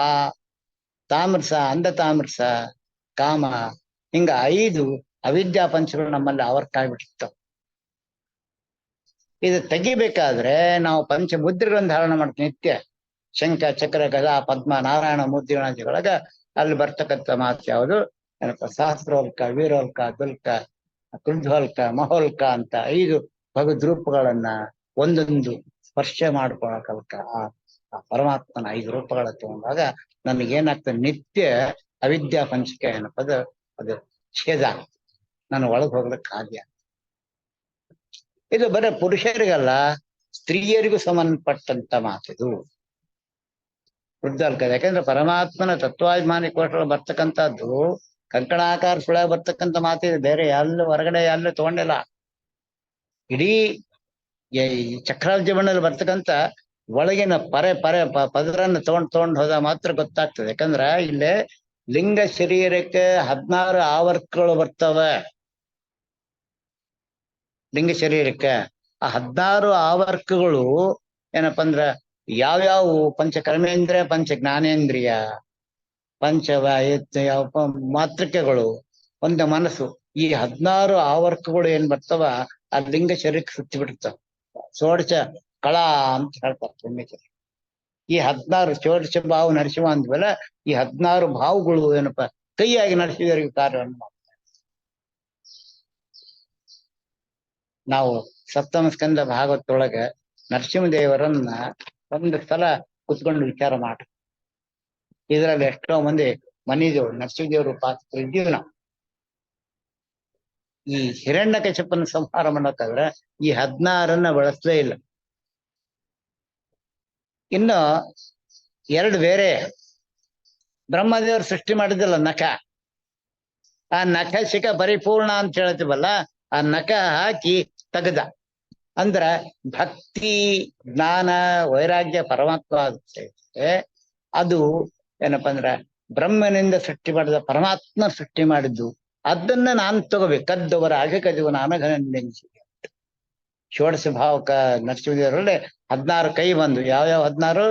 ತಾಮ್ರಸ ಅಂಧ ತಾಮ್ರಸ ಕಾಮ ಹಿಂಗ 5 ಅವಿದ್ಯಾ ಪಂಚಗಳು ನಮ್ಮಲ್ಲಿ ಆವರ್ತ ಆಗ್ಬಿಟ್ಟಿರ್ತಾವ. ಇದು ತೆಗಿಬೇಕಾದ್ರೆ ನಾವು ಪಂಚಮುದ್ರೆಗಳನ್ನು ಧಾರಣ ಮಾಡ್ತೀವಿ ನಿತ್ಯ. ಶಂಖ ಚಕ್ರ ಗದಾ ಪದ್ಮ ನಾರಾಯಣ ಮುದ್ರೆಗಳೊಳಗ ಅಲ್ಲಿ ಬರ್ತಕ್ಕಂಥ ಮಾತು ಯಾವುದು ಏನಪ್ಪ ಸಹಸ್ರೋಲ್ಕ ವೀರೋಲ್ಕ ದುಲ್ಕ ಕುಂಧ್ವಲ್ಕ ಮಹೋಲ್ಕ ಅಂತ 5 ಭಗದ್ರೂಪಗಳನ್ನ ಒಂದೊಂದು ಸ್ಪರ್ಶ ಮಾಡ್ಕೊಳಕಲ್ಕ ಆ ಪರಮಾತ್ಮನ 5 ರೂಪಗಳ ತಗೊಂಡಾಗ ನಮಗೇನಾಗ್ತದೆ ನಿತ್ಯ ಅವಿದ್ಯಾ ಪಂಚಕ ಏನಪ್ಪದ ಅದು ಛೇದ ನಾನು ಒಳಗೆ ಹೋಗ್ಲಿಕ್ಕೆ ಸಾಧ್ಯ. ಇದು ಬರೀ ಪುರುಷರಿಗಲ್ಲ ಸ್ತ್ರೀಯರಿಗೂ ಸಂಬಂಧಪಟ್ಟಂತ ಮಾತಿದು ವೃದ್ಧಾಲ್ಕ. ಯಾಕಂದ್ರೆ ಪರಮಾತ್ಮನ ತತ್ವಾಭಿಮಾನಿ ಕೋಶಗಳು ಬರ್ತಕ್ಕಂಥದ್ದು ಕಂಕಣಾಕಾರ ಸುಳ ಬರ್ತಕ್ಕಂಥ ಮಾತಿದೆ, ಬೇರೆ ಎಲ್ಲ ಹೊರಗಡೆ ಎಲ್ಲ ತಗೊಂಡಿಲ್ಲ. ಇಡೀ ಚಕ್ರಾಬ್ಜಮಣದಲ್ಲಿ ಬರ್ತಕ್ಕಂಥ ಒಳಗಿನ ಪರೆ ಪದರನ್ನು ತಗೊಂಡ್ ಹೋದ ಮಾತ್ರ ಗೊತ್ತಾಗ್ತದೆ. ಯಾಕಂದ್ರ ಇಲ್ಲೇ ಲಿಂಗ ಶರೀರಕ್ಕೆ 16 ಆವರ್ಕಗಳು ಬರ್ತವೆ. ಲಿಂಗ ಶರೀರಕ್ಕೆ ಆ 16 ಆವರ್ಕಗಳು ಏನಪ್ಪಾ ಅಂದ್ರ ಯಾವ್ಯಾವು ಪಂಚ ಕರ್ಮೇಂದ್ರಿಯ ಪಂಚ ಜ್ಞಾನೇಂದ್ರಿಯ ಪಂಚ ಮಾತೃಕೆಗಳು ಒಂದು ಮನಸ್ಸು, ಈ 16 ಆವರ್ಕಗಳು ಏನ್ ಬರ್ತಾವ ಆ ಲಿಂಗ ಶರೀರಕ್ಕೆ ಸುತ್ತಿ ಬಿಡ್ತಾವ. ಷೋಡಶ ಕಳಾ ಅಂತ ಹೇಳ್ತಾರೆ ಲಿಂಗಚರಿ. ಈ 16 ಷೋಡಶ ಭಾವ ನರಸಿಂಹ ಅಂದ್ವಲ್ಲ, ಈ 16 ಭಾವಗಳು ಏನಪ್ಪಾ ಕೈಯಾಗಿ ನರಸಿಂಹರಿಗೆ ಕಾರ್ಯವನ್ನು ಮಾಡ್ತಾರೆ. ನಾವು ಸಪ್ತಮ ಸ್ಕಂದ ಭಾಗವತೊಳಗ ನರಸಿಂಹದೇವರನ್ನ ಒಂದು ಸಲ ಕುತ್ಕೊಂಡು ವಿಚಾರ ಮಾಡಿ, ಇದ್ರಲ್ಲಿ ಎಷ್ಟೋ ಮಂದಿ ಮನಿದೇವ್ರು ನರಸಿಂಹದೇವರು ಪಾತ್ರ ಇದ್ದೀವಿ ನಾವು. ಈ ಹಿರಣ್ಯಕಶಿಪನ ಸಂಹಾರ ಮಾಡಕ್ಕಾದ್ರೆ ಈ 16 ಬಳಸಲೇ ಇಲ್ಲ. ಇನ್ನು 2 ಬೇರೆ ಬ್ರಹ್ಮದೇವರು ಸೃಷ್ಟಿ ಮಾಡಿದಿಲ್ಲ ನಖ, ಆ ನಖ ಶಿಖ ಪರಿಪೂರ್ಣ ಅಂತ ಹೇಳ್ತೀವಲ್ಲ, ಆ ನಖ ಹಾಕಿ ತೆಗೆದ ಅಂದ್ರ ಭಕ್ತಿ ಜ್ಞಾನ ವೈರಾಗ್ಯ ಪರಮಾತ್ಮ ಆಗುತ್ತೆ. ಅದು ಏನಪ್ಪಾ ಅಂದ್ರ ಬ್ರಹ್ಮನಿಂದ ಸೃಷ್ಟಿ ಮಾಡಿದ ಪರಮಾತ್ಮ ಸೃಷ್ಟಿ ಮಾಡಿದ್ದು, ಅದನ್ನ ನಾನು ತಗೋಬೇಕು. ಕದ್ದವರ ಅಗಕದಿವ ಅನಘನೆನಿಸಿ ಷೋಡಶ ಭಾವಕ ನರಸಿಂಹದೇವರಲ್ಲಿ 16 ಕೈ ಬಂದು ಯಾವ್ಯಾವ 16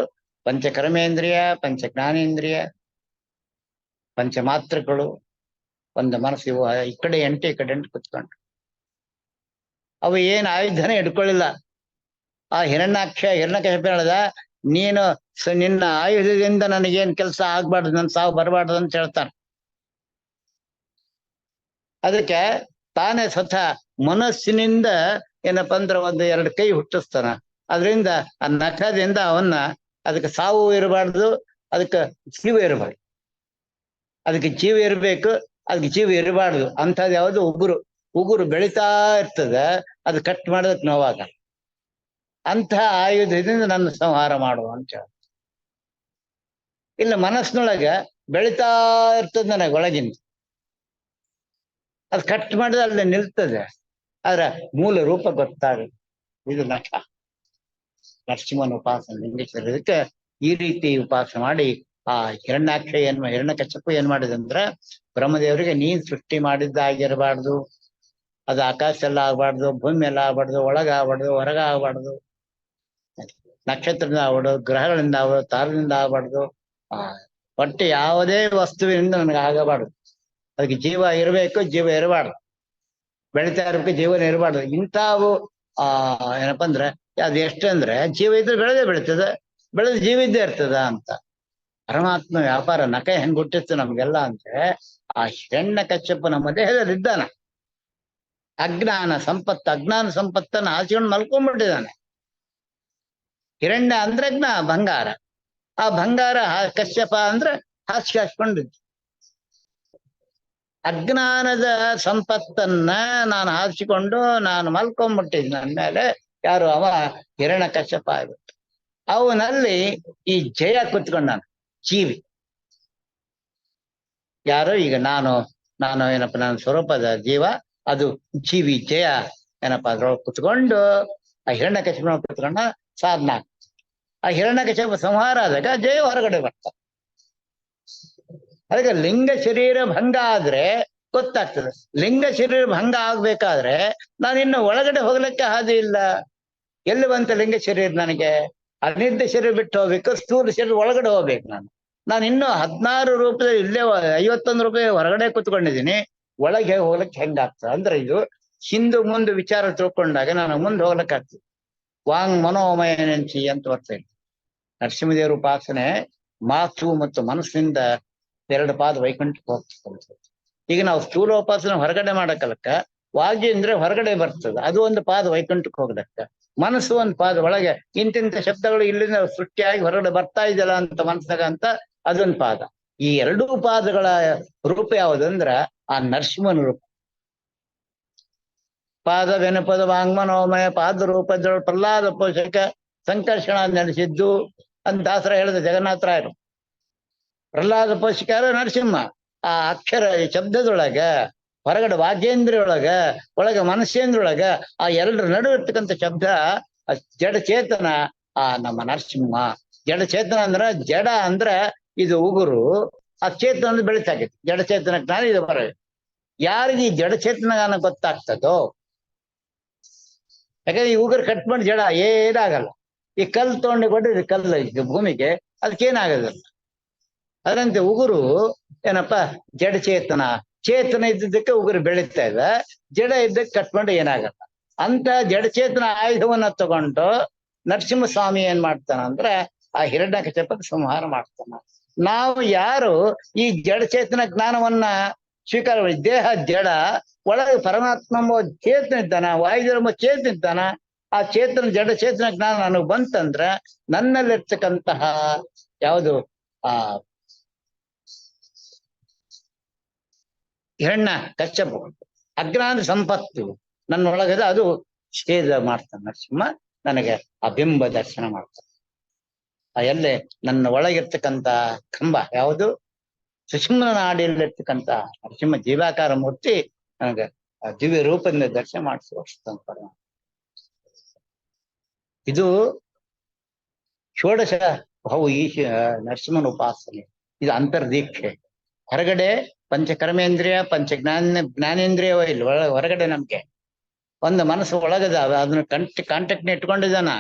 ಪಂಚ ಕರ್ಮೇಂದ್ರಿಯ ಪಂಚ ಜ್ಞಾನೇಂದ್ರಿಯ ಪಂಚ ಮಾತೃಗಳು ಒಂದು ಮನಸ್ಸು, ಈ ಕಡೆ 8 ಈ ಕಡೆ 8 ಕುತ್ಕೊಂಡು ಅವು ಏನ್ ಆಯುಧನೇ ಹಿಡ್ಕೊಳ್ಳಿಲ್ಲ. ಆ ಹಿರಣ್ಯಕಶಿಪ ಹೇಳ್ದ, ನೀನು ನಿನ್ನ ಆಯುಧದಿಂದ ನನಗೇನ್ ಕೆಲಸ ಆಗ್ಬಾರ್ದು, ನನ್ ಸಾವು ಬರಬಾರ್ದು ಅಂತ ಹೇಳ್ತಾನೆ. ಅದಕ್ಕೆ ತಾನೇ ಸ್ವತಃ ಮನಸ್ಸಿನಿಂದ ಏನಪ್ಪಾ ಅಂದ್ರೆ 1-2 ಕೈ ಹುಟ್ಟಿಸ್ತಾನ. ಅದರಿಂದ ಆ ನಖದಿಂದ ಅವನ್ನ ಅದಕ್ಕೆ ಸಾವು ಇರಬಾರ್ದು, ಅದಕ್ಕೆ ಜೀವ ಇರಬಾರ್ದು. ಅದಕ್ಕೆ ಜೀವ ಇರಬೇಕು, ಅದಕ್ಕೆ ಜೀವ ಇರಬಾರ್ದು. ಅಂಥದ್ದು ಯಾವುದು ಉಗುರು ಬೆಳಿತಾ ಇರ್ತದೆ, ಅದು ಕಟ್ ಮಾಡೋದಕ್ಕೆ ನೋವಾಗ ಅಂಥ ಆಯುಧದಿಂದ ನನ್ನ ಸಂಹಾರ ಮಾಡುವ ಅಂತ ಹೇಳ. ಇಲ್ಲ ಮನಸ್ಸಿನೊಳಗೆ ಬೆಳಿತಾ ಇರ್ತದೆ ನನಗೆ ಒಳಗಿಂದ, ಅದು ಕಟ್ ಮಾಡಿದ್ರೆ ಅಲ್ಲಿ ನಿಲ್ತದೆ, ಆದ್ರೆ ಮೂಲ ರೂಪ ಗೊತ್ತಾಗುತ್ತೆ. ಇದು ನಖ ನರಸಿಂಹನ ಉಪಾಸನೆ ಲಿಂಗೇಶ್ವರಕ್ಕೆ ಈ ರೀತಿ ಉಪಾಸನೆ ಮಾಡಿ ಆ ಹಿರಣ್ಯಕಶಿಪು ಏನ್ ಮಾಡಿದಂದ್ರ ಬ್ರಹ್ಮದೇವರಿಗೆ ನೀನ್ ಸೃಷ್ಟಿ ಮಾಡಿದ್ದಾಗಿರಬಾರ್ದು, ಅದು ಆಕಾಶ ಎಲ್ಲ ಆಗ್ಬಾರ್ದು, ಭೂಮಿ ಎಲ್ಲ ಆಗ್ಬಾರ್ದು, ಒಳಗ ಆಗ್ಬಾರ್ದು, ಹೊರಗ ಆಗ್ಬಾರ್ದು, ನಕ್ಷತ್ರದಿಂದ ಆಗ್ಬಾರ್ದು, ಗ್ರಹಗಳಿಂದ ಆಗ್ಬಾರ್ದು, ತಾರದಿಂದ ಆಗ್ಬಾರ್ದು, ಒಟ್ಟು ಯಾವುದೇ ವಸ್ತುವಿನಿಂದ ನನಗೆ ಆಗಬಾರ್ದು. ಅದಕ್ಕೆ ಜೀವ ಇರಬೇಕು, ಜೀವ ಇರಬಾರ್ದು, ಬೆಳಿತಾ ಇರ್ಬೇಕು, ಜೀವನ ಇರಬಾರ್ದು. ಇಂಥವು ಏನಪ್ಪಾ ಅಂದ್ರೆ ಅದು ಎಷ್ಟಂದ್ರೆ ಜೀವ ಇದ್ರೆ ಬೆಳೆದೇ ಬೆಳಿತದೆ, ಬೆಳೆದು ಜೀವ ಇದ್ದೇ ಇರ್ತದ ಅಂತ. ಪರಮಾತ್ಮ ವ್ಯಾಪಾರ ನಖ ಹೆಂಗ್ ಹುಟ್ಟಿತ್ತು ನಮ್ಗೆಲ್ಲ ಅಂದ್ರೆ ಆ ಹಿರಣ್ಯಕಶಿಪು ನಮ್ಮ ದೇಹದಲ್ಲಿ ಇದ್ದಾನ. ಅಜ್ಞಾನ ಸಂಪತ್ತನ್ನ ಆಚಿಕೊಂಡು ಮಲ್ಕೊಂಡ್ಬಿಟ್ಟಿದ್ದಾನೆ. ಹಿರಣ್ಯ ಅಂದ್ರೆ ಬಂಗಾರ, ಆ ಬಂಗಾರ ಕಶ್ಯಪ ಅಂದ್ರೆ ಹಾಸ್ಯ ಹಾಸ್ಕೊಂಡಿದ್ದು. ಅಜ್ಞಾನದ ಸಂಪತ್ತನ್ನ ನಾನು ಹಾಸಿಕೊಂಡು ನಾನು ಮಲ್ಕೊಂಡ್ಬಿಟ್ಟಿದ್ದೆ. ನನ್ನ ಮೇಲೆ ಯಾರು ಅವ ಹಿರಣ್ಯಕಶಿಪ ಆಗ್ಬಿಟ್ಟು ಅವನಲ್ಲಿ ಈ ಜಯ ಕುತ್ಕೊಂಡಾನ ಜೀವಿ. ಯಾರು ಈಗ ನಾನು ಏನಪ್ಪ ನನ್ನ ಸ್ವರೂಪದ ಜೀವ, ಅದು ಜೀವಿ ಜಯ ಏನಪ್ಪಾ ಅದ್ರೊಳಗೆ ಕುತ್ಕೊಂಡು ಆ ಹಿರಣ್ಯಕಶಿಪನ ಕುತ್ಕೊಂಡ ಸಾಧನ. ಆ ಹಿರಣ್ಯಕಶಿಪ ಸಂಹಾರ ಆದಾಗ ಜಯ ಹೊರಗಡೆ ಬರ್ತ. ಅದಕ್ಕೆ ಲಿಂಗ ಶರೀರ ಭಂಗ ಆದ್ರೆ ಗೊತ್ತಾಗ್ತದೆ. ಲಿಂಗ ಶರೀರ ಭಂಗ ಆಗ್ಬೇಕಾದ್ರೆ ನಾನು ಇನ್ನು ಒಳಗಡೆ ಹೋಗ್ಲಿಕ್ಕೆ ಹಾದಿ ಇಲ್ಲ. ಎಲ್ಲಿ ಬಂತ ಲಿಂಗ ಶರೀರ ನನಗೆ? ಅನಿದ್ದ ಶರೀರ ಬಿಟ್ಟು ಹೋಗ್ಬೇಕು, ಸ್ಥೂಲ ಶರೀರ ಒಳಗಡೆ ಹೋಗ್ಬೇಕು. ನಾನು ಇನ್ನು 16 ರೂಪಾಯಿ ಇಲ್ಲೇ 51 ರೂಪಾಯಿ ಹೊರಗಡೆ ಕೂತ್ಕೊಂಡಿದ್ದೀನಿ, ಒಳಗೆ ಹೋಗ್ಲಿಕ್ಕೆ ಹೆಂಗಾಗ್ತದೆ? ಅಂದ್ರೆ ಇದು ಹಿಂದು ಮುಂದೆ ವಿಚಾರ ತಿಳ್ಕೊಂಡಾಗ ನಾನು ಮುಂದೆ ಹೋಗ್ಲಿಕ್ಕೆ ಆಗ್ತದೆ. ವಾಂಗ್ ಮನೋಮಯ ನೆನ್ಸಿ ಅಂತ ಬರ್ತೇನೆ. ನರಸಿಂಹದೇವರ ಉಪಾಸನೆ ಮಾತು ಮತ್ತು ಮನಸ್ಸಿನಿಂದ 2 ಪಾದ ವೈಕುಂಠಕ್ಕೆ ಹೋಗ್ತದೆ. ಈಗ ನಾವು ಸ್ಥೂಲೋಪಾಸನೆ ಹೊರಗಡೆ ಮಾಡಕ್ಕಲಕ್ಕ, ವಾಗ್ಯ ಅಂದ್ರೆ ಹೊರಗಡೆ ಬರ್ತದೆ, ಅದು ಒಂದು ಪಾದ ವೈಕುಂಠಕ್ಕೆ ಹೋಗ್ಲಕ್ಕ. ಮನಸ್ಸು ಒಂದು ಪಾದ ಒಳಗೆ ಇಂತಿಂತ ಶಬ್ದಗಳು ಇಲ್ಲಿಂದ ಸೃಷ್ಟಿಯಾಗಿ ಹೊರಗಡೆ ಬರ್ತಾ ಇದೆಯಲ್ಲ ಅಂತ ಮನಸ್ಸಾಗ ಅಂತ ಅದೊಂದು ಪಾದ. ಈ 2 ಪಾದಗಳ ರೂಪ ಯಾವುದಂದ್ರ ಆ ನರಸಿಂಹನ ರೂಪ. ಪಾದ ವೆನಪದ ವಾಂಗ್ಮನೋಮಯ ಪಾದ ರೂಪದ ಪ್ರಹ್ಲಾದ ಪೋಷಕ ಸಂಕರ್ಷಣ ನಡೆಸಿದ್ದು ಅಂತ ದಾಸರ ಹೇಳಿದ ಜಗನ್ನಾಥರಾಯರು. ಪ್ರಹ್ಲಾದ ಪೋಷಕರ ನರಸಿಂಹ. ಆ ಅಕ್ಷರ ಶಬ್ದದೊಳಗ, ಹೊರಗಡೆ ವಾಗ್ಯೇಂದ್ರಿಯೊಳಗ, ಒಳಗ ಮನಸ್ಸೇಂದ್ರೊಳಗ, ಆ 2 ನಡುವೆ ಇರ್ತಕ್ಕಂಥ ಶಬ್ದ ಜಡ ಚೇತನ, ಆ ನಮ್ಮ ನರಸಿಂಹ. ಜಡ ಚೇತನ ಅಂದ್ರ, ಜಡ ಅಂದ್ರ ಇದು ಉಗುರು, ಆ ಚೇತನ ಅಂದ್ರೆ ಬೆಳಿತಾಗೈತಿ. ಜಡ ಚೇತನ ಜ್ಞಾನ ಇದು ಬರ. ಯಾರಿಗೆ ಈ ಜಡ ಚೇತನ ಜ್ಞಾನ ಗೊತ್ತಾಗ್ತದೋ, ಯಾಕಂದ್ರೆ ಈ ಉಗುರು ಕಟ್ ಮಾಡಿ ಜಡ ಏನಾಗಲ್ಲ. ಈ ಕಲ್ಲು ತಗೊಂಡು ಕೊಟ್ಟಿದ್ರೆ ಕಲ್ಲು ಈಗ ಭೂಮಿಗೆ, ಅದಕ್ಕೇನಾಗೋದಿಲ್ಲ. ಅದರಂತೆ ಉಗುರು ಏನಪ್ಪಾ ಜಡ ಚೇತನ. ಚೇತನ ಇದ್ದಿದ್ದಕ್ಕೆ ಉಗುರು ಬೆಳೀತಾ ಇದೆ, ಜಡ ಇದ್ದಕ್ಕೆ ಕಟ್ಕೊಂಡು ಏನಾಗಲ್ಲ. ಅಂತ ಜಡಚೇತನ ಆಯುಧವನ್ನ ತಗೊಂಡು ನರಸಿಂಹಸ್ವಾಮಿ ಏನ್ ಮಾಡ್ತಾನ ಅಂದ್ರೆ ಆ ಹಿರಣ್ಯಕಶಿಪುನ ಸಂಹಾರ ಮಾಡ್ತಾನ. ನಾವು ಯಾರು ಈ ಜಡಚೇತನ ಜ್ಞಾನವನ್ನ ಸ್ವೀಕಾರ ಮಾಡಿ, ದೇಹ ಜಡ, ಒಳಗೆ ಪರಮಾತ್ಮ ಚೇತನ ಇದ್ದಾನ, ವಾಯುದೇವ ಚೇತನ ಇದ್ದಾನ. ಆ ಚೇತನ ಜಡಚೇತನ ಜ್ಞಾನ ನನಗೆ ಬಂತಂದ್ರ ನನ್ನಲ್ಲಿರ್ತಕ್ಕಂತಹ ಯಾವುದು ಆ ಹಿರಣ್ಯ ಕಶ್ಯಪ ಅಜ್ಞಾನ ಸಂಪತ್ತು ನನ್ನೊಳಗದ, ಅದು ಛೇದ ಮಾಡ್ತಾನೆ ನರಸಿಂಹ. ನನಗೆ ಆ ಬಿಂಬ ದರ್ಶನ ಮಾಡ್ತಾನೆ. ಆ ಎಲ್ಲೇ ನನ್ನ ಒಳಗಿರ್ತಕ್ಕಂಥ ಕಂಬ ಯಾವುದು ಸುಷುಮ್ನ ನಾಡಿಯಲ್ಲಿರ್ತಕ್ಕಂಥ ನರಸಿಂಹ ಜೀವಾಕಾರ ಮೂರ್ತಿ ನನಗೆ ಆ ದಿವ್ಯ ರೂಪದಿಂದ ದರ್ಶನ ಮಾಡಿಸುವ. ಇದು ಷೋಡಶ ಬಹು ಈಶ ನರಸಿಂಹನ ಉಪಾಸನೆ. ಇದು ಅಂತರ್ದೀಕ್ಷೆ. ಹೊರಗಡೆ ಪಂಚಕರ್ಮೇಂದ್ರಿಯ ಜ್ಞಾನೇಂದ್ರಿಯವೇ ಇಲ್ಲ, ಹೊರಗಡೆ ನಮ್ಗೆ ಒಂದು ಮನಸ್ಸು ಒಳಗದಾವ, ಅದನ್ನ ಕಾಂಟ್ಯಾಕ್ಟ್ನ ಇಟ್ಕೊಂಡಿದ್ದಾನ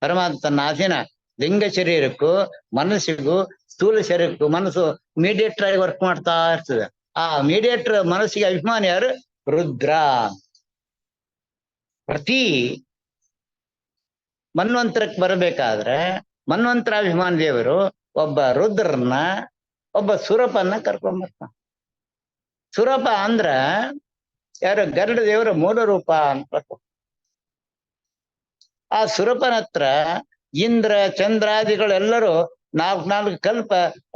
ಪರಮಾತ್ಮ ತನ್ನ ಅಧೀನ. ಲಿಂಗ ಶರೀರಕ್ಕೂ ಮನಸ್ಸಿಗೂ ಸ್ಥೂಲ ಶರೀರಕ್ಕೂ ಮನಸ್ಸು ಮೀಡಿಯೇಟರ್ ಆಗಿ ವರ್ಕ್ ಮಾಡ್ತಾ ಇರ್ತದೆ. ಆ ಮೀಡಿಯೇಟರ್ ಮನಸ್ಸಿಗೆ ಅಭಿಮಾನಿ ಯಾರು? ರುದ್ರ. ಪ್ರತಿ ಮನ್ವಂತರಕ್ಕೆ ಬರಬೇಕಾದ್ರೆ ಮನ್ವಂತರಾಭಿಮಾನ ದೇವರು ಒಬ್ಬ ರುದ್ರನ್ನ, ಒಬ್ಬ ಸುರಪನ್ನ ಕರ್ಕೊಂಡ್ಬರ್ತಾನ. ಸುರಪ ಅಂದ್ರ ಯಾರು? ಗರುಡ ದೇವರ ಮೂಲ ರೂಪ ಅಂತ. ಆ ಸುರಪನ ಹತ್ರ ಇಂದ್ರ ಚಂದ್ರಾದಿಗಳೆಲ್ಲರೂ 4 ಕಲ್ಪ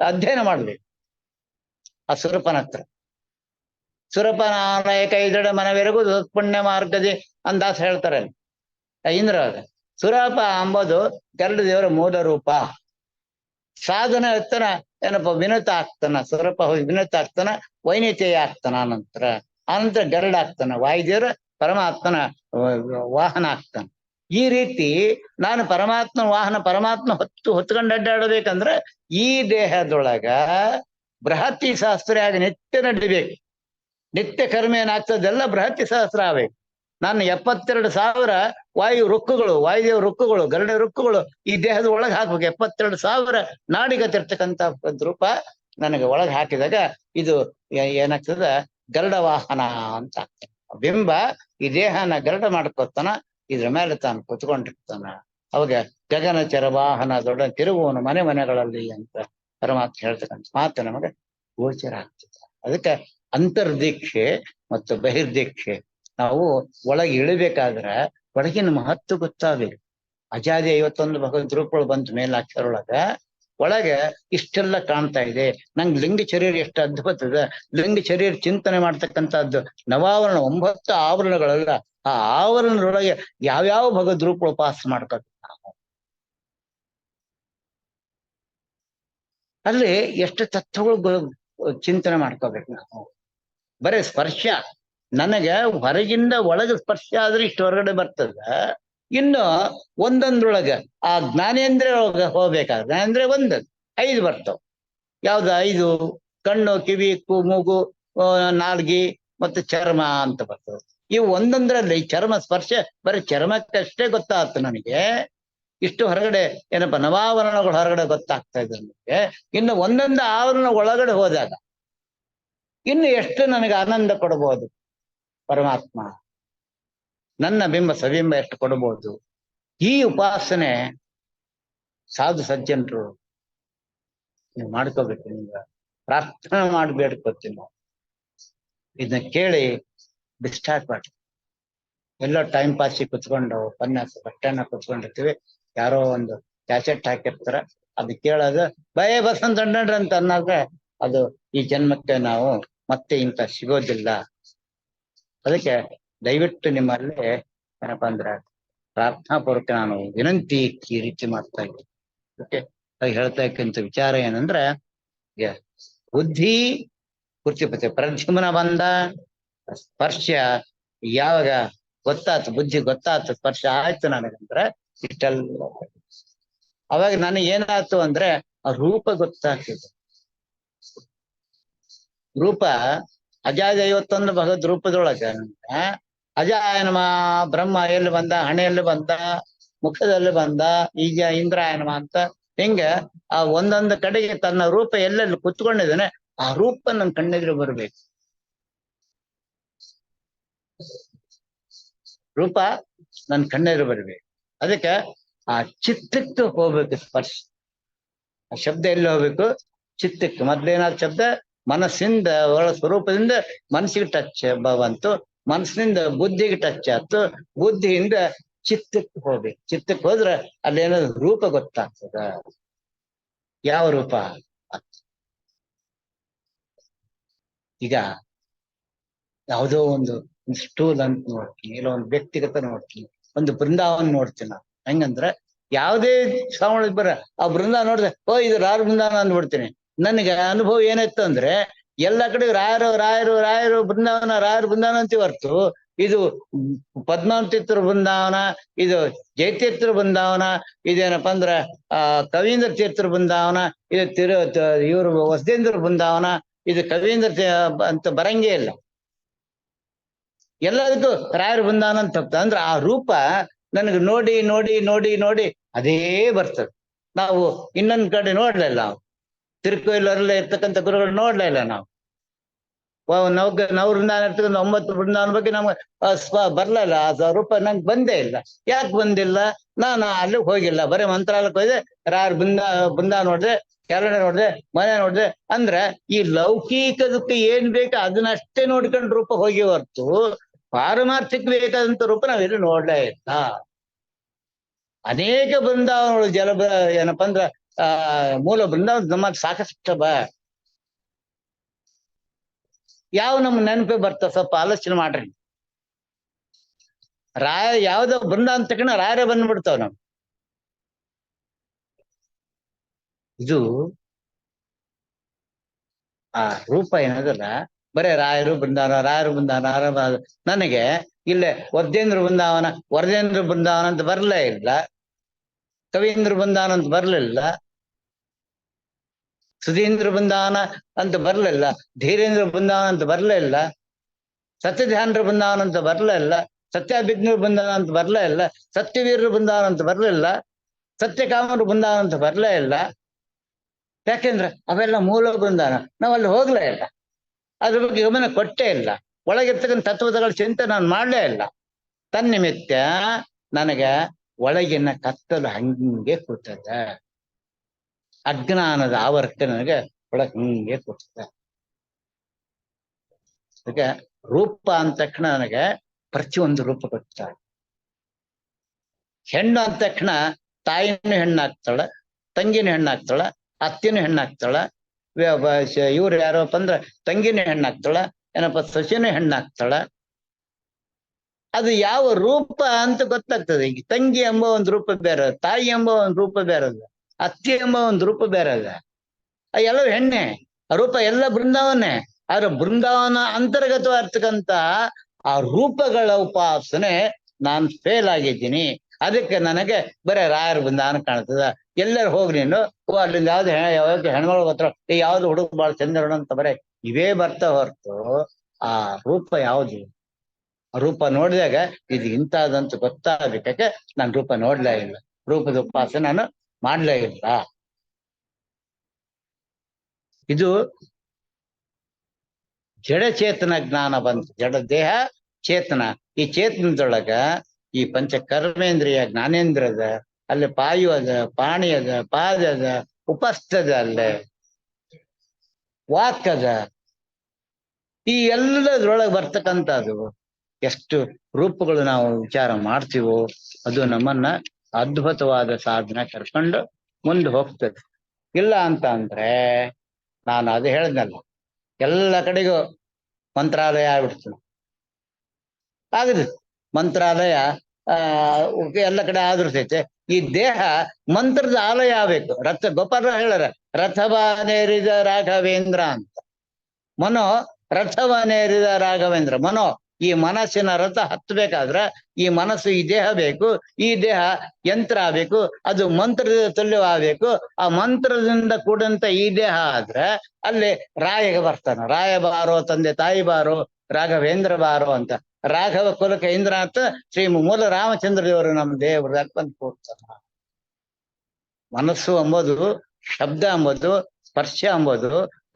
ಅಧ್ಯಯನ ಮಾಡ್ಬೇಕು ಆ ಸುರಪನ ಹತ್ರ. ಸುರಪನಾಲಯ ಕೈದಡ ಮನವೆರಗು ಪುಣ್ಯ ಮಾರ್ಗದಿ ಅಂದಾಸ ಹೇಳ್ತಾರೆ ಇಂದ್ರ. ಸುರಪ ಅಂಬೋದು ಗರುಡ ದೇವರ ಮೂಲ ರೂಪ. ಸಾಧನ ಎತ್ತನ ಏನಪ್ಪ ವಿನತ ಆಗ್ತಾನ. ಸುರಪ ಹೋಗಿ ವಿನತ ಆಗ್ತಾನ, ವೈನಿತೆಯ ಆಗ್ತಾನ. ಆನಂತರ ಗರುಡ ಆಗ್ತಾನ, ವಾಯುದೇವರ ಪರಮಾತ್ಮನ ವಾಹನ ಆಗ್ತಾನ. ಈ ರೀತಿ ನಾನು ಪರಮಾತ್ಮ ವಾಹನ, ಪರಮಾತ್ಮ ಹೊತ್ಕೊಂಡು ಅಡ್ಡಾಡಬೇಕಂದ್ರೆ ಈ ದೇಹದೊಳಗ ಬೃಹತಿ ಶಾಸ್ತ್ರ ಆಗಿ ನಿತ್ಯ ನಡಿಬೇಕು. ನಿತ್ಯ ಕರ್ಮ ಏನಾಗ್ತದೆಲ್ಲ ಬೃಹತಿ ಸಹಸ್ರ ಆಗ್ಬೇಕು. ನಾನು 72,000 ವಾಯು ರುಕ್ಕುಗಳು, ವಾಯುದೇವ ರುಕ್ಕುಗಳು, ಗರುಡ ರುಕ್ಕುಗಳು ಈ ದೇಹದ ಒಳಗೆ ಹಾಕ್ಬೇಕು. 72,000 ನಾಡಿಗತಿರ್ತಕ್ಕಂಥ ರೂಪ ನನಗೆ ಒಳಗೆ ಹಾಕಿದಾಗ ಇದು ಏನಾಗ್ತದ? ಗರುಡ ವಾಹನ ಅಂತ ಆಗ್ತದೆ. ಬಿಂಬ ಈ ದೇಹನ ಗರುಡ ಮಾಡ್ಕೊತಾನ, ಇದ್ರ ಮೇಲೆ ತಾನು ಕುತ್ಕೊಂಡಿರ್ತಾನ. ಅವಾಗ ಗಗನಚರ ವಾಹನ ದೊಡ್ಡ ತಿರುಗುವನು ಮನೆ ಮನೆಗಳಲ್ಲಿ ಅಂತ ಪರಮಾತ್ಮ ಹೇಳ್ತಕ್ಕಂಥ ಮಾತು ನಮಗೆ ಗೋಚರ ಆಗ್ತದೆ. ಅದಕ್ಕೆ ಅಂತರ್ದೀಕ್ಷೆ ಮತ್ತು ಬಹಿರ್ದೀಕ್ಷೆ. ನಾವು ಒಳಗೆ ಇಳಿಬೇಕಾದ್ರೆ ಒಳಗಿನ ಮಹತ್ವ ಗೊತ್ತಾಗಬೇಕು. ಅಜಾದಿ 51 ಭಗವದ್ ರೂಪಗಳು ಬಂತು ಮೇಲಾಕ್ಷರೊಳಗ. ಒಳಗೆ ಇಷ್ಟೆಲ್ಲ ಕಾಣ್ತಾ ಇದೆ. ನಂಗೆ ಲಿಂಗ ಶರೀರ ಎಷ್ಟು ಅದ್ಭುತ ಇದೆ. ಲಿಂಗ ಶರೀರ ಚಿಂತನೆ ಮಾಡ್ತಕ್ಕಂಥದ್ದು ನವಾವರಣ 9 ಆವರಣಗಳೆಲ್ಲ. ಆ ಆವರಣದೊಳಗೆ ಯಾವ್ಯಾವ ಭಗವದ್ ರೂಪಗಳು ಉಪಾಸ ಮಾಡ್ಕೋಬೇಕು ನಾವು. ಅಲ್ಲಿ ಎಷ್ಟು ತತ್ವಗಳು ಚಿಂತನೆ ಮಾಡ್ಕೋಬೇಕು ನಾವು. ಬರೇ ಸ್ಪರ್ಶ, ನನಗೆ ಹೊರಗಿಂದ ಒಳಗೆ ಸ್ಪರ್ಶ ಆದ್ರೆ ಇಷ್ಟು ಹೊರಗಡೆ ಬರ್ತದ. ಇನ್ನು ಒಂದೊಂದ್ರೊಳಗ ಆ ಜ್ಞಾನೇಂದ್ರಿಯ ಒಳಗೆ ಹೋಗ್ಬೇಕಾದ್ರೆ ಜ್ಞಾನೇಂದ್ರಿಯ 5 ಬರ್ತಾವ. ಯಾವ್ದು 5? ಕಣ್ಣು, ಕಿವಿ, ಮೂಗು, ನಾಲ್ಗಿ ಮತ್ತು ಚರ್ಮ ಅಂತ ಬರ್ತದೆ. ಇವು ಒಂದೊಂದ್ರಲ್ಲಿ ಚರ್ಮ ಸ್ಪರ್ಶ ಬರೀ ಚರ್ಮಕ್ಕಷ್ಟೇ ಗೊತ್ತಾಗ್ತು ನನಗೆ. ಇಷ್ಟು ಹೊರಗಡೆ ಏನಪ್ಪ ನವಾವರಣಗಳು ಹೊರಗಡೆ ಗೊತ್ತಾಗ್ತಾ ಇದೆ ನನಗೆ. ಇನ್ನು ಒಂದೊಂದು ಆವರಣ ಒಳಗಡೆ ಹೋದಾಗ ಇನ್ನು ಎಷ್ಟು ನನಗೆ ಆನಂದ ಕೊಡಬಹುದು ಪರಮಾತ್ಮ, ನನ್ನ ಬಿಂಬ ಸಬಿಂಬ ಎಷ್ಟು ಕೊಡಬಹುದು. ಈ ಉಪಾಸನೆ ಸಾಧು ಸಜ್ಜನರು ನೀವು ಮಾಡ್ಕೋಬೇಕು. ನಿಮ್ಗೆ ಪ್ರಾರ್ಥನೆ ಮಾಡಿ ಬೇಡ್ಕೊತೀನಿ ನಾವು. ಇದನ್ನ ಕೇಳಿ ಡಿಸ್ಟಾರ್ಟ್ ಮಾಡಿ ಎಲ್ಲೋ ಟೈಮ್ ಪಾಸಿಗೆ ಕುತ್ಕೊಂಡು ಉಪನ್ಯಾಸ ಬಟ್ಟೆನ ಕುತ್ಕೊಂಡಿರ್ತೀವಿ, ಯಾರೋ ಒಂದು ಕ್ಯಾಸೆಟ್ ಹಾಕಿರ್ತಾರ, ಅದು ಕೇಳೋದು ಭಯ ಬಸಂತ ಅಂತ ಅನ್ನೋದ್ರೆ ಅದು ಈ ಜನ್ಮಕ್ಕೆ ನಾವು ಮತ್ತೆ ಇಂಥ ಸಿಗೋದಿಲ್ಲ. ಅದಕ್ಕೆ ದಯವಿಟ್ಟು ನಿಮ್ಮಲ್ಲಿ ಏನಪ್ಪಾ ಅಂದ್ರೆ ಪ್ರಾರ್ಥನಾ ಪೂರ್ವಕ ನಾನು ವಿನಂತಿ ಈ ರೀತಿ ಮಾಡ್ತಾ ಇದ್ದೀನಿ. ಓಕೆ, ಹೇಳ್ತಾ ಇಕ್ಕಂತ ವಿಚಾರ ಏನಂದ್ರೆ ಬುದ್ಧಿ ಕುರ್ತಿಪತಿ ಪ್ರದ್ಯುಮ್ನ ಬಂದ ಸ್ಪರ್ಶ ಯಾವಾಗ ಗೊತ್ತಾಯ್ತು, ಬುದ್ಧಿ ಗೊತ್ತಾಯ್ತು, ಸ್ಪರ್ಶ ಆಯ್ತು ನನಗಂದ್ರೆ ಇಷ್ಟೆಲ್ಲ ಅವಾಗ ನನಗೆ ಏನಾಯ್ತು ಅಂದ್ರೆ ಆ ರೂಪ ಗೊತ್ತಾಗ್ತಿದೆ. ರೂಪ ಅಜಾಜ 51 ಭಗವದ್ ರೂಪದೊಳಗ ಅಜಾಯನಮ ಬ್ರಹ್ಮ ಎಲ್ಲಿ ಬಂದ, ಹಣೆಯಲ್ಲಿ ಬಂದ, ಮುಖದಲ್ಲಿ ಬಂದ, ಈಗ ಇಂದ್ರಾಯನಮ ಅಂತ ಹಿಂಗ ಆ ಒಂದೊಂದು ಕಡೆಗೆ ತನ್ನ ರೂಪ ಎಲ್ಲೆಲ್ಲಿ ಕುತ್ಕೊಂಡಿದ್ದಾನೆ ಆ ರೂಪ ನನ್ನ ಕಣ್ಣೆದುರು ಬರ್ಬೇಕು. ರೂಪ ನನ್ನ ಕಣ್ಣೆದುರು ಬರ್ಬೇಕು. ಅದಕ್ಕೆ ಆ ಚಿತ್ತಕ್ಕೆ ಹೋಗ್ಬೇಕು ಸ್ಪರ್ಶ. ಆ ಶಬ್ದ ಎಲ್ಲಿ ಹೋಗ್ಬೇಕು? ಚಿತ್ತಕ್ಕೆ. ಮೊದ್ಲೇನಾದ ಶಬ್ದ ಮನಸ್ಸಿಂದ ಒಳ ಸ್ವರೂಪದಿಂದ ಮನಸ್ಸಿಗೆ ಟಚ್ ಬಂತು, ಮನಸ್ಸಿನಿಂದ ಬುದ್ಧಿಗೆ ಟಚ್ ಆಯ್ತು, ಬುದ್ಧಿಯಿಂದ ಚಿತ್ತಕ್ಕೆ ಹೋಗ್ಬೇಕು. ಚಿತ್ತಕ್ಕೆ ಹೋದ್ರೆ ಅಲ್ಲೇನಾದ್ರು ರೂಪ ಗೊತ್ತಾಗ್ತದ. ಯಾವ ರೂಪ? ಈಗ ಯಾವುದೋ ಒಂದು ಸ್ಟೂಲ್ ಅಂತ ನೋಡ್ತೀನಿ, ಇಲ್ಲ ಒಂದು ವ್ಯಕ್ತಿಗತ ನೋಡ್ತೀನಿ, ಒಂದು ಬೃಂದಾವನ್ ನೋಡ್ತೀನಿ ನಾನು. ಹೆಂಗಂದ್ರೆ ಯಾವುದೇ ಶ್ರಾವಣ ಬರ ಆ ಬೃಂದಾವನ ನೋಡಿದ್ರೆ ಇದು ರಾರ ಬೃಂದಾವನ ಅಂದ್ಬಿಡ್ತೀನಿ. ನನಗೆ ಅನುಭವ ಏನಾಯ್ತು ಅಂದ್ರೆ ಎಲ್ಲ ಕಡೆ ರಾಯರು ರಾಯರು ರಾಯರು ಬೃಂದಾವನ ರಾಯರು ಬೃಂದಾವನ ಅಂತ ಹೊರ್ತು ಇದು ಪದ್ಮಾವತೀರ್ಥರ ಬೃಂದಾವನ, ಇದು ಜಯತೀರ್ಥರ ಬೃಂದಾವನ, ಇದೇನಪ್ಪ ಅಂದ್ರ ಕವೀಂದ್ರ ತೀರ್ಥರ ಬೃಂದಾವನ, ಇದು ಇವರು ವಸದೇಂದ್ರ ಬೃಂದಾವನ, ಇದು ಕವೀಂದ್ರ ಅಂತ ಬರಂಗೇ ಇಲ್ಲ. ಎಲ್ಲದಕ್ಕೂ ರಾಯರ ಬೃಂದಾವನ ಅಂತ ಹೋಗ್ತದೆ. ಅಂದ್ರೆ ಆ ರೂಪ ನನಗೆ ನೋಡಿ ನೋಡಿ ನೋಡಿ ನೋಡಿ ಅದೇ ಬರ್ತದೆ. ನಾವು ಇನ್ನೊಂದ್ ಕಡೆ ನೋಡ್ಲಿಲ್ಲ, ನಾವು ತಿರುಕೋಯಿಲರಲ್ಲೇ ಇರ್ತಕ್ಕಂಥ ಗುರುಗಳು ನೋಡ್ಲೇ ಇಲ್ಲ. ನಾವು ನವ ಬೃಂದಾವನ ಇರ್ತಕ್ಕಂಥ 9 ಬೃಂದಾವನ ಬಗ್ಗೆ ನಮ್ಗೆ ಬರ್ಲಿಲ್ಲ. ಆ ರೂಪ ನಂಗೆ ಬಂದೇ ಇಲ್ಲ. ಯಾಕೆ ಬಂದಿಲ್ಲ? ನಾನು ಅಲ್ಲಿ ಹೋಗಿಲ್ಲ, ಬರೀ ಮಂತ್ರಾಲಯಕ್ಕೆ ಹೋದೆ, ರಾಯರ ಬೃಂದಾವನ ನೋಡಿದೆ, ಕೆಳಗಡೆ ನೋಡಿದೆ, ಮನೆ ನೋಡಿದೆ. ಅಂದ್ರೆ ಈ ಲೌಕಿಕದಕ್ಕೆ ಏನ್ ಬೇಕು ಅದನ್ನಷ್ಟೇ ನೋಡ್ಕೊಂಡು ರೂಪ ಹೋಗಿ ಹೊರ್ತು ಪಾರಮಾರ್ಥಿಕ ಬೇಕಾದಂತ ರೂಪ ನಾವೆಲ್ಲೂ ನೋಡ್ಲೇ ಇಲ್ಲ. ಅನೇಕ ಬೃಂದಾವನಗಳು ಏನಪ್ಪಾ ಅಂದ್ರ ಮೂಲ ಬೃಂದಾವನ ನಮ್ಮಲ್ಲಿ ಸಾಕಷ್ಟು ಯಾವ ನಮ್ಮ ನೆನಪೇ ಬರ್ತಾವ? ಸ್ವಲ್ಪ ಆಲೋಚನೆ ಮಾಡ್ರಿ. ರಾಯ ಯಾವ್ದೋ ಬೃಂದಾವನ ತಕ್ಷಣ ರಾಯರೇ ಬಂದ್ಬಿಡ್ತಾವ ನಾವು. ಇದು ಆ ರೂಪ ಏನದಲ್ಲ, ಬರೇ ರಾಯರು ಬೃಂದಾವನ ರಾಯರು ಬೃಂದಾವನ. ನನಗೆ ಇಲ್ಲೇ ವರದೇಂದ್ರ ಬೃಂದಾವನ ಅಂತ ಬರ್ಲೇ ಇಲ್ಲ, ಕವೀಂದ್ರ ಬೃಂದಾವನ ಅಂತ ಬರ್ಲಿಲ್ಲ, ಸುಧೀಂದ್ರ ಬೃಂದಾವನ ಅಂತ ಬರ್ಲಿಲ್ಲ, ಧೀರೇಂದ್ರ ಬೃಂದಾವನ ಅಂತ ಬರ್ಲೇ ಇಲ್ಲ, ಸತ್ಯಧ್ಯಾನರ ಬೃಂದಾವನ ಅಂತ ಬರ್ಲೇ ಇಲ್ಲ, ಸತ್ಯಾಭಿಜ್ಞರ ಬೃಂದಾವನ ಅಂತ ಬರ್ಲೇ ಇಲ್ಲ, ಸತ್ಯವೀರರ ಬೃಂದಾವನ ಅಂತ ಬರ್ಲಿಲ್ಲ, ಸತ್ಯಕಾಮರ ಬೃಂದಾವನ ಅಂತ ಬರ್ಲೇ ಇಲ್ಲ. ಯಾಕೆಂದ್ರೆ ಅವೆಲ್ಲ ಮೂಲ ಬೃಂದಾವನ, ನಾವಲ್ಲಿ ಹೋಗ್ಲೇ ಇಲ್ಲ, ಅದ್ರ ಬಗ್ಗೆ ಗಮನ ಕೊಟ್ಟೇ ಇಲ್ಲ, ಒಳಗಿರ್ತಕ್ಕಂಥ ತತ್ವಗಳ ಚಿಂತೆ ನಾನು ಮಾಡ್ಲೇ ಇಲ್ಲ. ತನ್ನಿಮಿತ್ತ ನನಗೆ ಒಳಗಿನ ಕತ್ತಲು ಹಂಗೆ ಕೂತದೆ, ಅಜ್ಞಾನದ ಆವರ್ತ ನನಗೆ ಒಳಗೆ ಹಿಂಗೆ ಕೂತದೆ. ಅದಕ್ಕೆ ರೂಪ ಅಂದ ತಕ್ಷಣ ನನಗೆ ಪ್ರತಿಯೊಂದು ರೂಪ ಗೊತ್ತಾಗ. ಹೆಣ್ಣು ಅಂದ ತಕ್ಷಣ ತಾಯಿನೂ ಹೆಣ್ಣಾಗ್ತಾಳ, ತಂಗಿನೂ ಹೆಣ್ಣಾಗ್ತಾಳ, ಅತ್ತಿನೂ ಹೆಣ್ಣಾಗ್ತಾಳ, ಇವ್ರು ಯಾರಪ್ಪ ಅಂದ್ರೆ ತಂಗಿನೂ ಹೆಣ್ಣಾಗ್ತಾಳ, ಏನಪ್ಪ ಸೊಸೆನೂ ಹೆಣ್ಣಾಗ್ತಾಳ. ಅದು ಯಾವ ರೂಪ ಅಂತ ಗೊತ್ತಾಗ್ತದೆ. ಈಗ ತಂಗಿ ಎಂಬ ಒಂದು ರೂಪ ಬೇರೆ, ತಾಯಿ ಎಂಬ ಒಂದು ರೂಪ ಬೇರೆ ಅದ, ಅತ್ತಿ ಎಂಬ ಒಂದು ರೂಪ ಬೇರೆ ಅದ. ಎಲ್ಲವೂ ಹೆಣ್ಣೆ, ಆ ರೂಪ ಎಲ್ಲ ಬೃಂದಾವನೆ. ಆದ್ರೆ ಬೃಂದಾವನ ಅಂತರ್ಗತವಾಗಿರ್ತಕ್ಕಂಥ ಆ ರೂಪಗಳ ಉಪಾಸನೆ ನಾನು ಫೇಲ್ ಆಗಿದ್ದೀನಿ. ಅದಕ್ಕೆ ನನಗೆ ಬರೀ ರಾಯರ ಬೃಂದಾವನ ಕಾಣ್ತದ. ಎಲ್ಲರೂ ಹೋಗಿ ನೀನು ಅಲ್ಲಿಂದ ಯಾವ್ದು ಹೆಣ್ಮಗಳು ಹತ್ರ ಯಾವ್ದು ಹುಡುಗ ಬಾಳ ಚಂದ ಅಂತ ಬರೇ ಇವೇ ಬರ್ತಾ ಹೊರತು ಆ ರೂಪ ಯಾವುದು? ರೂಪ ನೋಡಿದಾಗ ಇದು ಇಂಥದಂತ ಗೊತ್ತಾಗಬೇಕಕ್ಕೆ ನಾನು ರೂಪ ನೋಡ್ಲೇ ಇಲ್ಲ, ರೂಪದ ಉಪಾಸನೆ ನಾನು ಮಾಡ್ಲೇ ಇಲ್ಲ. ಇದು ಜಡಚೇತನ ಜ್ಞಾನ ಬಂತು. ಜಡ ದೇಹ ಚೇತನ, ಈ ಚೇತನದೊಳಗ ಈ ಪಂಚ ಕರ್ಮೇಂದ್ರಿಯ ಜ್ಞಾನೇಂದ್ರದ, ಅಲ್ಲಿ ಪಾಯು ಅದ, ಪಾಣಿ ಅದ, ಪಾದ ಅದ, ಉಪಸ್ಥದ, ಅಲ್ಲೇ ವಾಕ್ ಅದ. ಈ ಎಲ್ಲದ್ರೊಳಗೆ ಬರ್ತಕ್ಕಂಥದ್ದು ಎಷ್ಟು ರೂಪಗಳು ನಾವು ವಿಚಾರ ಮಾಡ್ತೀವೋ ಅದು ನಮ್ಮನ್ನ ಅದ್ಭುತವಾದ ಸಾಧನೆ ಕರ್ಕೊಂಡು ಮುಂದೆ ಹೋಗ್ತದೆ. ಇಲ್ಲ ಅಂತ ಅಂದ್ರೆ ನಾನು ಅದು ಹೇಳ್ದಲ್ಲ, ಎಲ್ಲ ಕಡೆಗೂ ಮಂತ್ರಾಲಯ ಆಗ್ಬಿಡ್ತದೆ. ಆಗದು ಮಂತ್ರಾಲಯ ಎಲ್ಲ ಕಡೆ ಆದೃತೈತೆ. ಈ ದೇಹ ಮಂತ್ರದ ಆಲಯ ಆಗ್ಬೇಕು. ಗೋಪಾಲ ಹೇಳಾರ, ರಥವನೇರಿದ ರಾಘವೇಂದ್ರ ಅಂತ. ಮನೋ ರಥವನೇರಿದ ರಾಘವೇಂದ್ರ. ಮನೋ ಈ ಮನಸ್ಸಿನ ರಥ ಹತ್ತಬೇಕಾದ್ರ ಈ ಮನಸ್ಸು, ಈ ದೇಹ ಬೇಕು. ಈ ದೇಹ ಯಂತ್ರ ಆಗ್ಬೇಕು, ಅದು ಮಂತ್ರದ ತುಲ್ಯವಾಗಬೇಕು. ಆ ಮಂತ್ರದಿಂದ ಕೂಡಂತ ಈ ದೇಹ ಆದ್ರೆ ಅಲ್ಲಿ ರಾಯಗೆ ಬರ್ತಾನ. ರಾಯ ಬಾರೋ ತಂದೆ ತಾಯಿ ಬಾರೋ, ರಾಘವೇಂದ್ರ ಬಾರೋ ಅಂತ. ರಾಘವ ಕುಲಕ ಇಂದ್ರ ಅಂತ ಶ್ರೀ ಮೂಲ ರಾಮಚಂದ್ರ ದೇವರು ನಮ್ಮ ದೇವರದಾಗ ಬಂದು ಕೂಡ್ತಾನ. ಮನಸ್ಸು ಅಂಬೋದು, ಶಬ್ದ ಅಂಬೋದು, ಸ್ಪರ್ಶ ಅಂಬೋದು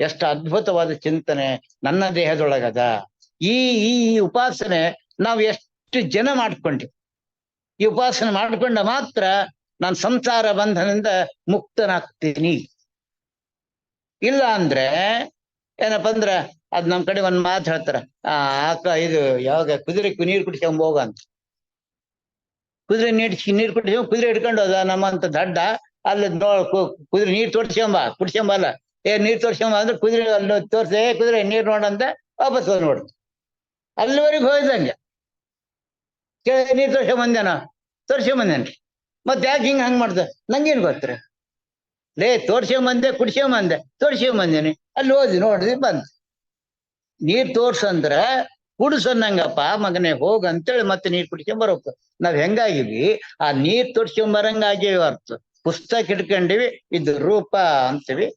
ಎಷ್ಟು ಅದ್ಭುತವಾದ ಚಿಂತನೆ ನನ್ನ ದೇಹದೊಳಗದ. ಈ ಈ ಉಪಾಸನೆ ನಾವು ಎಷ್ಟು ಜನ ಮಾಡ್ಕೊಂಡಿವಿ. ಈ ಉಪಾಸನೆ ಮಾಡ್ಕೊಂಡ ಮಾತ್ರ ನಾನು ಸಂಸಾರ ಬಂಧನದಿಂದ ಮುಕ್ತನಾಗ್ತೀನಿ. ಇಲ್ಲ ಅಂದ್ರೆ ಏನಪ್ಪ ಅಂದ್ರ ಅದ್ ನಮ್ ಕಡೆ ಒಂದ್ ಮಾತು ಹೇಳ್ತಾರ, ಇದು ಯಾವಾಗ ಕುದುರೆ ನೀರು ಕುಡಿಸ್ಕೊಂಡ್ ಹೋಗ ಅಂತ. ಕುದುರೆ ನೀರು ಕುಡಿಸ್ಕೊಂಡ್ ಕುದುರೆ ಹಿಡ್ಕೊಂಡು ಹೋದ ನಮ್ಮಂತ ದಡ್ಡ ಅಲ್ಲಿ ಕುದುರೆ ನೀರ್ ಕುಡಿಸ್ಕೊಂಬಲ್ಲ. ನೀರ್ ತೋರ್ಸ್ಕೊಂಬ ಅಂದ್ರೆ ಕುದುರೆ ಅಲ್ಲಿ ತೋರ್ಸೆ, ಕುದುರೆ ನೀರ್ ನೋಡಂತ ವಾಪಸ್ ಹೋದ್ ನೋಡು. ಅಲ್ಲಿವರೆಗೆ ಹೋಯ್ದಂಗೆ ನೀರ್ ತೋರ್ಸ್ಕೊಂಬಂದೇನ್ರಿ. ಮತ್ತೆ ಯಾಕೆ ಹಂಗ್ ಮಾಡ್ದ ನಂಗೇನ್ ಗೊತ್ತರ? ತೋರ್ಸ್ಕೊಂಬಂದೆ, ಕುಡ್ಸ್ಕೊಂಬಂದೆ, ತೋರ್ಸ್ಕೊಂಬಂದೇನಿ, ಅಲ್ಲಿ ಹೋದ್ವಿ ನೋಡಿದ್ವಿ ಬಂತು. ನೀರ್ ತೋರ್ಸಂದ್ರ ಕುಡ್ಸನ್ನಂಗಪ್ಪ ಮಗನೇ ಹೋಗ ಅಂತೇಳಿ ಮತ್ತೆ ನೀರ್ ಕುಡ್ಸ್ಕೊಂಬರ್ಬೇಕು. ನಾವ್ ಹೆಂಗಾಗಿವಿ, ಆ ನೀರ್ ತೋರ್ಸ್ಕೊಂಬರಂಗಾಗಿವಿ ಹೊರ್ತು ಪುಸ್ತಕ ಹಿಡ್ಕೊಂಡಿವಿ. ಇದು ರೂಪ ಅಂತೀವಿ,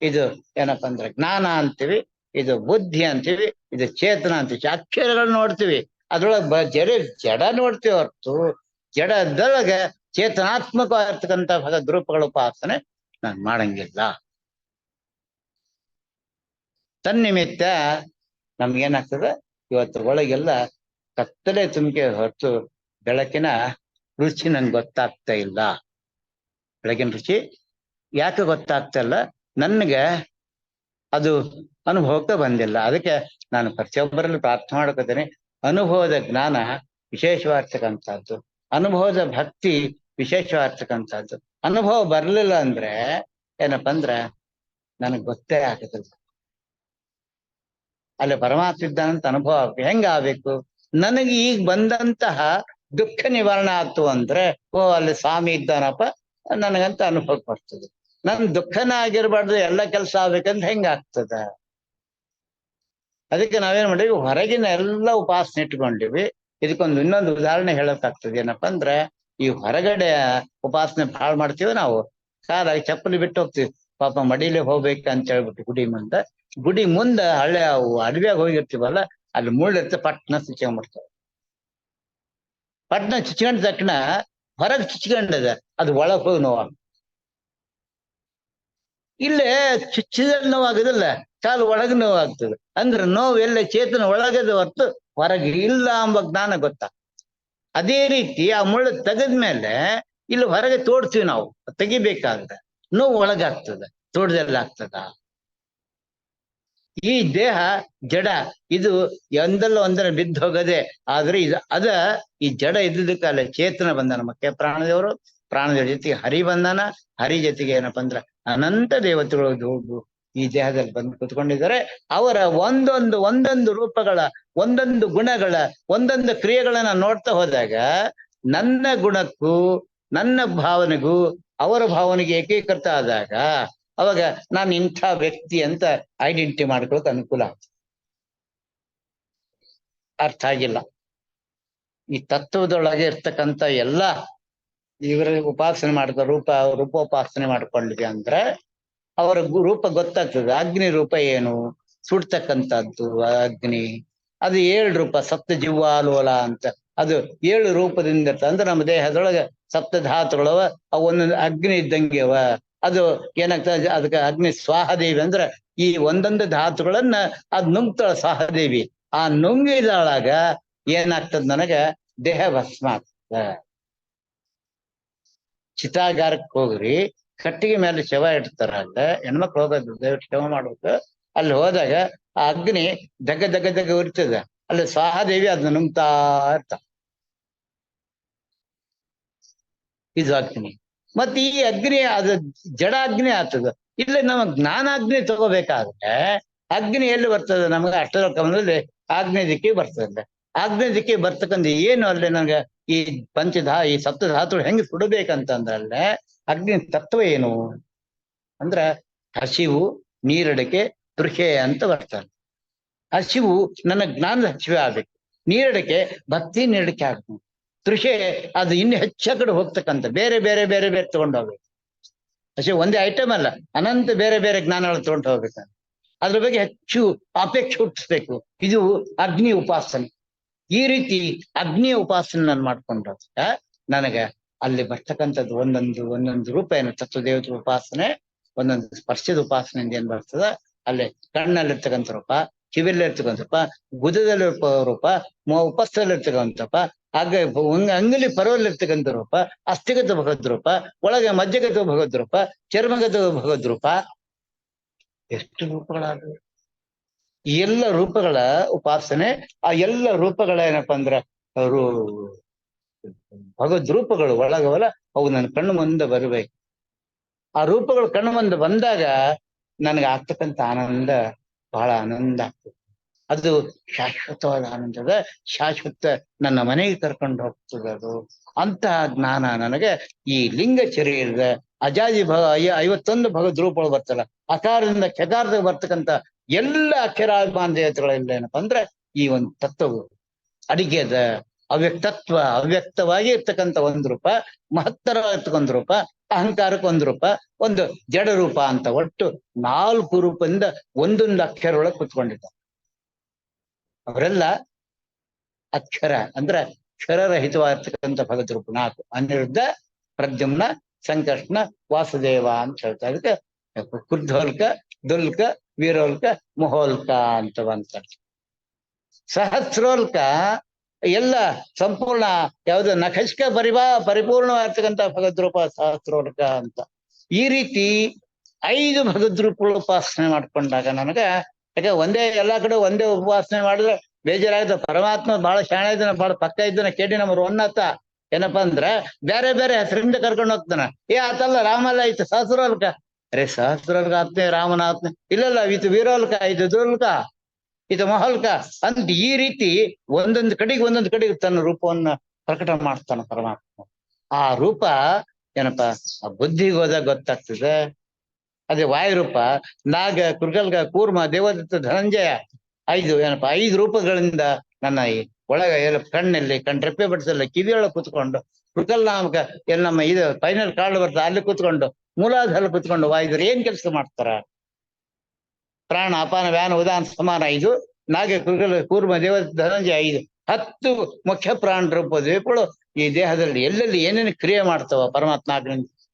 ಇದು ಏನಪ್ಪಾ ಅಂದ್ರೆ ಜ್ಞಾನ ಅಂತೀವಿ, ಇದು ಬುದ್ಧಿ ಅಂತೀವಿ, ಇದು ಚೇತನ ಅಂತೀವಿ. ಅಕ್ಷರಗಳು ನೋಡ್ತೀವಿ, ಅದ್ರೊಳಗೆ ಜಡ ನೋಡ್ತೀವಿ ಹೊರ್ತು ಜಡದೊಳಗೆ ಚೇತನಾತ್ಮಕವಾಗಿರ್ತಕ್ಕಂಥ ಭಗವದ್ ರೂಪಗಳ ಉಪಾಸನೆ ನಾನು ಮಾಡಂಗಿಲ್ಲ. ತನ್ನಿಮಿತ್ತ ನಮ್ಗೇನಾಗ್ತದೆ, ಇವತ್ತು ಒಳಗೆಲ್ಲ ಕತ್ತಲೆ ತುಂಬಿಕೆ ಹೊರತು ಬೆಳಕಿನ ರುಚಿ ನನ್ಗೆ ಗೊತ್ತಾಗ್ತಾ ಇಲ್ಲ. ಬೆಳಕಿನ ರುಚಿ ಯಾಕೆ ಗೊತ್ತಾಗ್ತಾ ಇಲ್ಲ? ನನ್ಗೆ ಅದು ಅನುಭವಕ್ಕೆ ಬಂದಿಲ್ಲ. ಅದಕ್ಕೆ ನಾನು ಪ್ರತಿಯೊಬ್ಬರಲ್ಲಿ ಪ್ರಾರ್ಥನೆ ಮಾಡ್ಕೋತೇನೆ, ಅನುಭವದ ಜ್ಞಾನ ವಿಶೇಷವಾಗಿರ್ತಕ್ಕಂಥದ್ದು, ಅನುಭವದ ಭಕ್ತಿ ವಿಶೇಷವಾಗಿರ್ತಕ್ಕಂಥದ್ದು. ಅನುಭವ ಬರ್ಲಿಲ್ಲ ಅಂದ್ರೆ ಏನಪ್ಪ ಅಂದ್ರ ನನಗ್ ಗೊತ್ತೇ ಆಗದಿಲ್ಲ. ಅಲ್ಲಿ ಪರಮಾತ್ಮ ಇದ್ದಾನಂತ ಅನುಭವ ಹೆಂಗ ಆಗ್ಬೇಕು? ನನಗೆ ಈಗ ಬಂದಂತಹ ದುಃಖ ನಿವಾರಣೆ ಆಯ್ತು ಅಂದ್ರೆ ಅಲ್ಲಿ ಸ್ವಾಮಿ ಇದ್ದಾನಪ್ಪ ನನಗಂತ ಅನುಭವ ಬರ್ತದೆ. ನನ್ ದುಃಖನ ಆಗಿರ್ಬಾರ್ದು, ಎಲ್ಲ ಕೆಲಸ ಆಗ್ಬೇಕಂದ್ರೆ ಹೆಂಗ ಆಗ್ತದ? ಅದಕ್ಕೆ ನಾವೇನ್ ಮಾಡಿವಿ, ಹೊರಗಿನ ಎಲ್ಲ ಉಪಾಸನೆ ಇಟ್ಕೊಂಡಿವಿ. ಇದಕ್ಕೊಂದು ಇನ್ನೊಂದು ಉದಾಹರಣೆ ಹೇಳಕ್ಕಾಗ್ತದೆ. ಏನಪ್ಪಾ ಅಂದ್ರೆ ಈ ಹೊರಗಡೆ ಉಪಾಸನೆ ಭಾಳ ಮಾಡ್ತೀವಿ ನಾವು. ಕಾಲಾಗಿ ಚಪ್ಪಲಿ ಬಿಟ್ಟು ಹೋಗ್ತೀವಿ, ಪಾಪ ಮಡಿಲಿ ಹೋಗ್ಬೇಕಂತ ಹೇಳ್ಬಿಟ್ಟು ಗುಡಿ ಮುಂದೆ ಹಳ್ಳಿ ಅಡವಿಯಾಗ ಹೋಗಿರ್ತೀವಲ್ಲ, ಅಲ್ಲಿ ಮುಳ್ಳಿರ್ತ ಪಟ್ನ ಚುಚ್ಕೊಂಡ್ಬಿಡ್ತಾವ. ಪಟ್ನ ಚುಚ್ಕೊಂಡ ತಕ್ಷಣ ಹೊರಗೆ ಚುಚ್ಕೊಂಡದ, ಅದು ಒಳಗ್ ಹೋಗಿ ನೋವಾಗ. ಇಲ್ಲೇ ಚುಚ್ಚಿದಲ್ಲಿ ನೋವಾಗುದಿಲ್ಲ, ಕಾಲು ಒಳಗೆ ನೋವಾಗ್ತದೆ. ಅಂದ್ರೆ ನೋವು ಎಲ್ಲ ಚೇತನ ಒಳಗದ ಹೊರ್ತು ಹೊರಗೆ ಇಲ್ಲ ಎಂಬ ಜ್ಞಾನ ಗೊತ್ತಾ. ಅದೇ ರೀತಿ ಆ ಮುಳ್ಳು ತೆಗೆದ್ಮೇಲೆ ಇಲ್ಲಿ ಹೊರಗೆ ತೋಡ್ತೀವಿ ನಾವು, ತೆಗಿಬೇಕಾದ್ರೆ ನೋವು ಒಳಗಾಗ್ತದ, ತೋಡ್ದೆಲ್ಲ ಆಗ್ತದ. ಈ ದೇಹ ಜಡ, ಇದು ಒಂದಲ್ಲ ಒಂದರ ಬಿದ್ದು ಹೋಗದೆ. ಆದ್ರೆ ಈ ಜಡ ಇದ್ದುದಕ್ಕೆ ಅಲ್ಲಿ ಚೇತನ ಬಂದನ, ಮತ್ತೆ ಪ್ರಾಣದೇವ್ರ ಜೊತೆಗೆ ಹರಿ ಬಂದನ. ಹರಿ ಜೊತೆಗೆ ಏನಪ್ಪಾ ಅಂದ್ರ ಅನಂತ ದೇವತೆಗಳು ಈ ದೇಹದಲ್ಲಿ ಬಂದು ಕುತ್ಕೊಂಡಿದ್ದಾರೆ. ಅವರ ಒಂದೊಂದು ರೂಪಗಳ, ಒಂದೊಂದು ಗುಣಗಳ, ಒಂದೊಂದು ಕ್ರಿಯೆಗಳನ್ನ ನೋಡ್ತಾ ಹೋದಾಗ ನನ್ನ ಗುಣಕ್ಕೂ ನನ್ನ ಭಾವನೆಗೂ ಅವರ ಭಾವನೆಗೆ ಏಕೀಕೃತ ಆದಾಗ ಅವಾಗ ನಾನು ಇಂಥ ವ್ಯಕ್ತಿ ಅಂತ ಐಡೆಂಟಿಟಿ ಮಾಡ್ಕೊಳಕ್ ಅನುಕೂಲ ಆಗ್ತದೆ. ಅರ್ಥ ಆಗಿಲ್ಲ? ಈ ತತ್ವದೊಳಗೆ ಇರ್ತಕ್ಕಂಥ ಎಲ್ಲ ಇವರ ಉಪಾಸನೆ ಮಾಡ್ಕೊ ರೂಪೋಪಾಸನೆ ಮಾಡ್ಕೊಂಡಿದೆ ಅಂದ್ರೆ ಅವರ ರೂಪ ಗೊತ್ತಾಗ್ತದೆ. ಅಗ್ನಿ ರೂಪ ಏನು, ಸುಡ್ತಕ್ಕಂಥದ್ದು ಅಗ್ನಿ. ಅದು 7 ರೂಪ, ಸಪ್ತ ಜಿವ್ವಾಲೋಲ ಅಂತ. ಅದು 7 ರೂಪದಿಂದ ಇರ್ತದೆ. ಅಂದ್ರೆ ನಮ್ಮ ದೇಹದೊಳಗೆ ಸಪ್ತ ಧಾತುಗಳವ, ಅವು ಒಂದೊಂದು ಅಗ್ನಿ ಇದ್ದಂಗೆ ಅವ. ಅದು ಏನಾಗ್ತದೆ, ಅದಕ್ಕೆ ಅಗ್ನಿ ಸ್ವಾಹದೇವಿ ಅಂದ್ರೆ ಈ ಒಂದೊಂದು ಧಾತುಗಳನ್ನ ಅದ್ ನುಂಗ್ತಾಳ ಸ್ವಾಹದೇವಿ. ಆ ನುಂಗಿದೊಳಗ ಏನಾಗ್ತದ, ನನಗ ದೇಹ ಭಸ್ಮ ಆಗ್ತದ. ಚಿತಾಗಾರಕ್ಕೆ ಹೋಗ್ರಿ, ಕಟ್ಟಿಗೆ ಮೇಲೆ ಶವ ಇಡ್ತಾರ. ಅಲ್ಲ ಹೆಣ್ಮಕ್ಳು ಹೋಗೋದು, ದಯವಿಟ್ಟು ಶವ ಮಾಡ್ಬೇಕು. ಅಲ್ಲಿ ಹೋದಾಗ ಆ ಅಗ್ನಿ ದಗ್ಗ ದಗ್ಗ ದಗ್ಗ ಉರಿತದ. ಅಲ್ಲಿ ಸ್ವಾಹಾದೇವಿ ಅದನ್ನ ನುಂಗ್ತಾ ಇರ್ತ. ಇದು ಅಗ್ನಿ. ಮತ್ತೆ ಈ ಅಗ್ನಿ ಅದು ಜಡ ಅಗ್ನಿ ಆಗ್ತದ. ಇಲ್ಲಿ ನಮ್ಮ ಜ್ಞಾನಾಗ್ನಿ ತಗೋಬೇಕಾದ್ರೆ ಅಗ್ನಿ ಎಲ್ಲಿ ಬರ್ತದೆ ನಮಗೆ? ಅಷ್ಟರಕಮದಲ್ಲಿ ಆಗ್ನೇಯ ದಿಕ್ಕಿಗೆ ಬರ್ತದೆ. ಆಗ್ನೇಯ ದಿಕ್ಕಿಗೆ ಬರ್ತಕ್ಕಂಥ ಏನು ಅಲ್ಲಿ ನನಗೆ ಈ ಈ ಸಪ್ತ ಧಾತುಗಳು ಹೆಂಗೆ ಸುಡಬೇಕಂತಂದ್ರಲ್ಲೇ ಅಗ್ನಿ ತತ್ವ ಏನು ಅಂದ್ರ ಹಸಿವು, ನೀರಡಿಕೆ, ತೃಷೆ ಅಂತ ಬರ್ತಾರೆ. ಹಸಿವು ನನ್ನ ಜ್ಞಾನದ ಹಸಿವೆ ಆಗ್ಬೇಕು. ನೀರಡಿಕೆ ಭಕ್ತಿ ನೀರಡಿಕೆ ಆಗ್ಬೇಕು. ತೃಷೆ ಅದು ಇನ್ನು ಹೆಚ್ಚ ಕಡೆ ಹೋಗ್ತಕ್ಕಂಥ ಬೇರೆ ಬೇರೆ ಬೇರೆ ಬೇರೆ ತಗೊಂಡು ಹೋಗ್ಬೇಕು. ಹಸಿವು ಒಂದೇ ಐಟಮ್ ಅಲ್ಲ, ಅನಂತ ಬೇರೆ ಬೇರೆ ಜ್ಞಾನಗಳು ತಗೊಂಡು ಹೋಗ್ಬೇಕಂತ. ಅದ್ರ ಬಗ್ಗೆ ಹೆಚ್ಚು ಅಪೇಕ್ಷೆ ಹುಟ್ಟಿಸ್ಬೇಕು. ಇದು ಅಗ್ನಿ ಉಪಾಸನೆ. ಈ ರೀತಿ ಅಗ್ನಿಯ ಉಪಾಸನೆ ನಾನು ಮಾಡ್ಕೊಂಡ್ರೆ ನನಗೆ ಅಲ್ಲಿ ಬರ್ತಕ್ಕಂಥದ್ದು ಒಂದೊಂದು ರೂಪ ಏನು ತತ್ವದೇವತೆ ಉಪಾಸನೆ, ಒಂದೊಂದು ಸ್ಪರ್ಶದ ಉಪಾಸನೆಯಿಂದ ಏನ್ ಬರ್ತದ, ಅಲ್ಲಿ ಕಣ್ಣಲ್ಲಿರ್ತಕ್ಕಂಥ ರೂಪ, ಕಿವಿಯಲ್ಲಿರ್ತಕ್ಕಂಥ ರೂಪ, ಗುದದಲ್ಲಿರುವ ರೂಪ, ಉಪಸ್ಥದಲ್ಲಿರ್ತಕ್ಕಂಥ ರೂಪ, ಅಂಗಲಿ ಪರವಲ್ಲಿರ್ತಕ್ಕಂಥ ರೂಪ, ಅಸ್ಥಿಗತ ಭಗವದ್ ರೂಪ, ಒಳಗೆ ಮಜ್ಜಗತ ಭಗವದ್ ರೂಪ, ಚರ್ಮಗತ ಭಗವದ್ ರೂಪ, ಎಷ್ಟು ರೂಪಗಳಾದವು. ಈ ಎಲ್ಲ ರೂಪಗಳ ಉಪಾಸನೆ. ಆ ಎಲ್ಲ ರೂಪಗಳ ಏನಪ್ಪಾ ಅಂದ್ರ ಅವರು ಭಗವದ್ ರೂಪಗಳು ಒಳಗವಲ್ಲ, ಅವು ನನ್ನ ಕಣ್ಣು ಮುಂದೆ ಬರಬೇಕು. ಆ ರೂಪಗಳು ಕಣ್ಣು ಮುಂದೆ ಬಂದಾಗ ನನಗೆ ಆಗ್ತಕ್ಕಂಥ ಆನಂದ ಬಹಳ ಆನಂದ ಆಗ್ತದೆ. ಅದು ಶಾಶ್ವತವಾದ ಆನಂದದ, ಶಾಶ್ವತ ನನ್ನ ಮನೆಗೆ ಕರ್ಕೊಂಡು ಹೋಗ್ತದೆ ಅದು. ಅಂತಹ ಜ್ಞಾನ ನನಗೆ ಈ ಲಿಂಗ ಶರೀರದ ಅಜಾದಿ 51 ಭಗವದ್ ರೂಪಗಳು ಬರ್ತಲ್ಲ, ಅಕಾರದಿಂದ ಕೆಕಾರದಾಗ ಬರ್ತಕ್ಕಂಥ ಎಲ್ಲ ಅಕ್ಷರಾಭಿಮಾನ ದೇವತೆಗಳೆಲ್ಲ ಏನಪ್ಪಾ ಅಂದ್ರೆ ಈ ಒಂದು ತತ್ವವು ಅಡಿಗೆದ ಅವ್ಯಕ್ತತ್ವ, ಅವ್ಯಕ್ತವಾಗಿ ಇರ್ತಕ್ಕಂಥ ಒಂದು ರೂಪ, ಮಹತ್ತರವಾಗಿರ್ತಕ್ಕಂಥ ರೂಪ, ಅಹಂಕಾರಕ್ಕೆ ಒಂದು ರೂಪ, ಒಂದು ಜಡ ರೂಪ ಅಂತ ಒಟ್ಟು 4 ರೂಪದಿಂದ ಒಂದೊಂದು ಅಕ್ಷರ ಒಳಗೆ ಕುತ್ಕೊಂಡಿದ್ದಾರೆ. ಅವರೆಲ್ಲ ಅಕ್ಷರ ಅಂದ್ರೆ ಕ್ಷರರಹಿತವಾಗಿರ್ತಕ್ಕಂಥ ಭಗವದ್ ರೂಪ 4: ಅನಿರುದ್ಧ, ಪ್ರದ್ಯುಮ್ನ, ಸಂಕರ್ಷಣ, ವಾಸುದೇವ ಅಂತ ಹೇಳ್ತಾರೆ. ಅದಕ್ಕೆ ಕುರ್ಧೋಲ್ಕ, ದುಲ್ಕ, ವೀರೋಲ್ಕ, ಮಹೋಲ್ಕ ಅಂತ ಬಂತಾರೆ. ಸಹಸ್ರೋಲ್ಕ ಎಲ್ಲ ಸಂಪೂರ್ಣ ಯಾವುದು ನಖಶ್ಕ ಪರಿಪೂರ್ಣವಾಗಿರ್ತಕ್ಕಂಥ ಭಗವದ್ರೂಪ ಸಹಸ್ರೋಲ್ಕ ಅಂತ. ಈ ರೀತಿ 5 ಭಗವದ್ರೂಪಗಳು ಉಪಾಸನೆ ಮಾಡ್ಕೊಂಡಾಗ ನನಗ, ಯಾಕೆ ಒಂದೇ ಎಲ್ಲಾ ಕಡೆ ಒಂದೇ ಉಪಾಸನೆ ಮಾಡಿದ್ರೆ ಬೇಜಾರಾಗುತ್ತೆ. ಪರಮಾತ್ಮ ಬಹಳ ಶಾಣ ಇದ್ದಾನ, ಬಹಳ ಪಕ್ಕ ಇದ್ದಾನ, ಕೇಳಿ ನಮ್ರು ಒನ್ನತ್ತ ಏನಪ್ಪಾ ಅಂದ್ರ ಬೇರೆ ಬೇರೆ ಹೆಸರಿಂದ ಕರ್ಕೊಂಡು ಹೋಗ್ತಾನ. ಆತಲ್ಲ ರಾಮಲ್ಲ, ಐತೆ ಸಹಸ್ರೋಲ್ಕ. ಅರೆ ಸಹಸ್ರೋಲ್ಕ ಆತ್ಮೆ, ರಾಮನ ಆತ್ಮೆ ಇಲ್ಲಲ್ಲ, ಇದು ವೀರೋಲ್ಕ, ಇದು ದುರ್ಲ್ಕ, ಇದು ಮಹೋಲ್ಕ ಅಂತ ಈ ರೀತಿ ಒಂದೊಂದು ಕಡೆಗೆ ತನ್ನ ರೂಪವನ್ನ ಪ್ರಕಟ ಮಾಡ್ತಾನ ಪರಮಾತ್ಮ. ಆ ರೂಪ ಏನಪ್ಪಾ ಆ ಬುದ್ಧಿಗೆ ಹೋದಾಗ ಗೊತ್ತಾಗ್ತದೆ. ಅದೇ ವಾಯುರೂಪ, ನಾಗ, ಕುರ್ಗಲ್ಗ, ಕೂರ್ಮ, ದೇವದತ್ತ, ಧನಂಜಯ 5 ರೂಪಗಳಿಂದ ನನ್ನ ಈ ಒಳಗ ಕಣ್ಣಲ್ಲಿ ರೆಪ್ಪೆ ಬಡಿಸಲ್ಲ, ಕಿವಿಯೊಳಗೆ ಕೂತ್ಕೊಂಡು, ಕೃಕಲ್ ನಾಮಕ ಎಲ್ಲಿ ನಮ್ಮ ಇದು ಫೈನಲ್ ಕಾರ್ಡ್ ಬರ್ತದೆ ಅಲ್ಲಿ ಕೂತ್ಕೊಂಡು, ಮೂಲಾಧಾರ ಕೂತ್ಕೊಂಡು ವಾಯುದ್ರು ಏನ್ ಕೆಲಸ ಮಾಡ್ತಾರ? ಪ್ರಾಣ, ಅಪಾನ, ವ್ಯಾನ, ಉದಾನ, ಸಮಾನ 5, ನಾಗ, ಕುರ್ಗಲ್, ಕೂರ್ಮ, ದೇವ, ಧನಂಜಯ 5, 10 ಮುಖ್ಯ ಪ್ರಾಣ ರೂಪ ದ್ವೀಪಗಳು ಈ ದೇಹದಲ್ಲಿ ಎಲ್ಲೆಲ್ಲಿ ಏನೇನು ಕ್ರಿಯೆ ಮಾಡ್ತಾವ